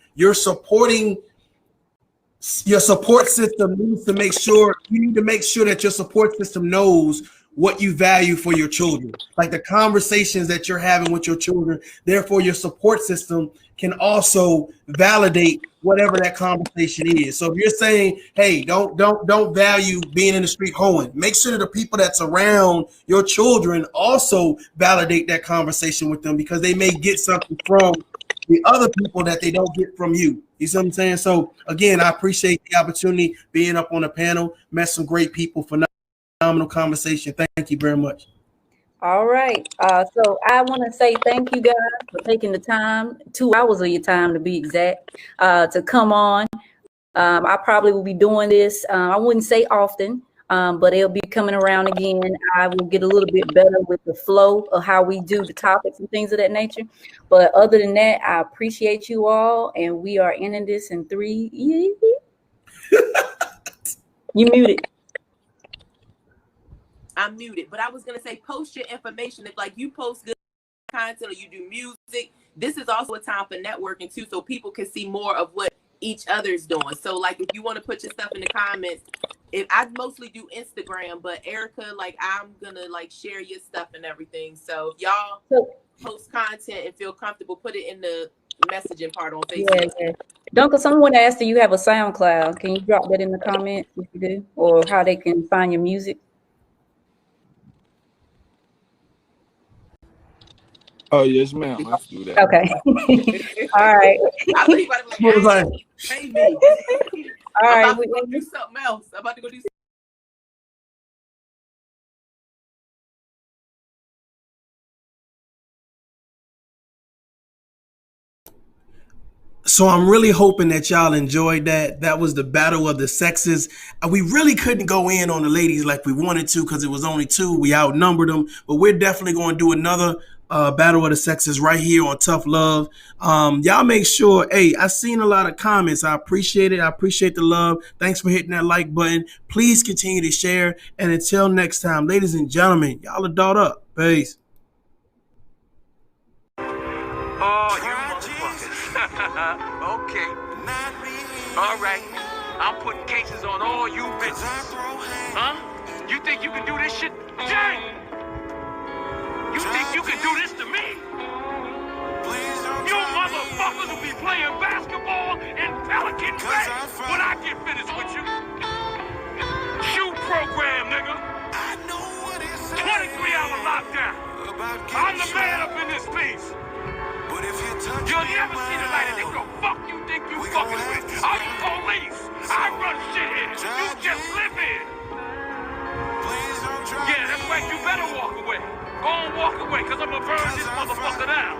system needs to make sure that your support system knows what you value for your children, like the conversations that you're having with your children. Therefore, your support system can also validate whatever that conversation is. So if you're saying, hey, don't value being in the street hoeing, make sure that the people that's around your children also validate that conversation with them, because they may get something from the other people that they don't get from you. You see what I'm saying? So again, I appreciate the opportunity being up on the panel, met some great people, phenomenal conversation. Thank you very much. All right. So I want to say thank you guys for taking the time, 2 hours of your time to be exact, to come on. I probably will be doing this. I wouldn't say often, but it'll be coming around again. I will get a little bit better with the flow of how we do the topics and things of that nature. But other than that, I appreciate you all, and we are ending this in 3. You muted. I'm muted, but I was gonna say post your information. If like you post good content or you do music, this is also a time for networking too, so people can see more of what each other's doing. So like if you want to put your stuff in the comments, if I mostly do Instagram, but Erica, like I'm gonna like share your stuff and everything. So y'all post content and feel comfortable, put it in the messaging part on Facebook. Yeah. Duncan, someone asked, do you have a SoundCloud? Can you drop that in the comments if you do, or how they can find your music? Oh yes, ma'am. Let's do that. Okay. All right. I think like, hey me. All right. I'm about to go do something else. I'm about to go do something. So I'm really hoping that y'all enjoyed that. That was the battle of the sexes. We really couldn't go in on the ladies like we wanted to because it was only 2. We outnumbered them, but we're definitely going to do another battle of the sexes right here on Tough Love. Y'all make sure, hey, I've seen a lot of comments. I appreciate it. I appreciate the love. Thanks for hitting that like button. Please continue to share. And until next time, ladies and gentlemen, y'all are dolled up. Peace. Oh, you motherfuckers. Okay. All right. I'm putting cases on all you bitches. Huh? You think you can do this shit? Dang! You think you can do this to me? You motherfuckers will be playing basketball in Pelican Bay when I get finished with you. Shoot program, nigga. 23-hour lockdown. I'm the man up in this piece. You'll never see the light of it. Who the fuck you think you fucking with? I'm the police. I run shit here. You just live here. Yeah, that's right. You better walk away. Go on, walk away, because I'm going to burn this motherfucker down.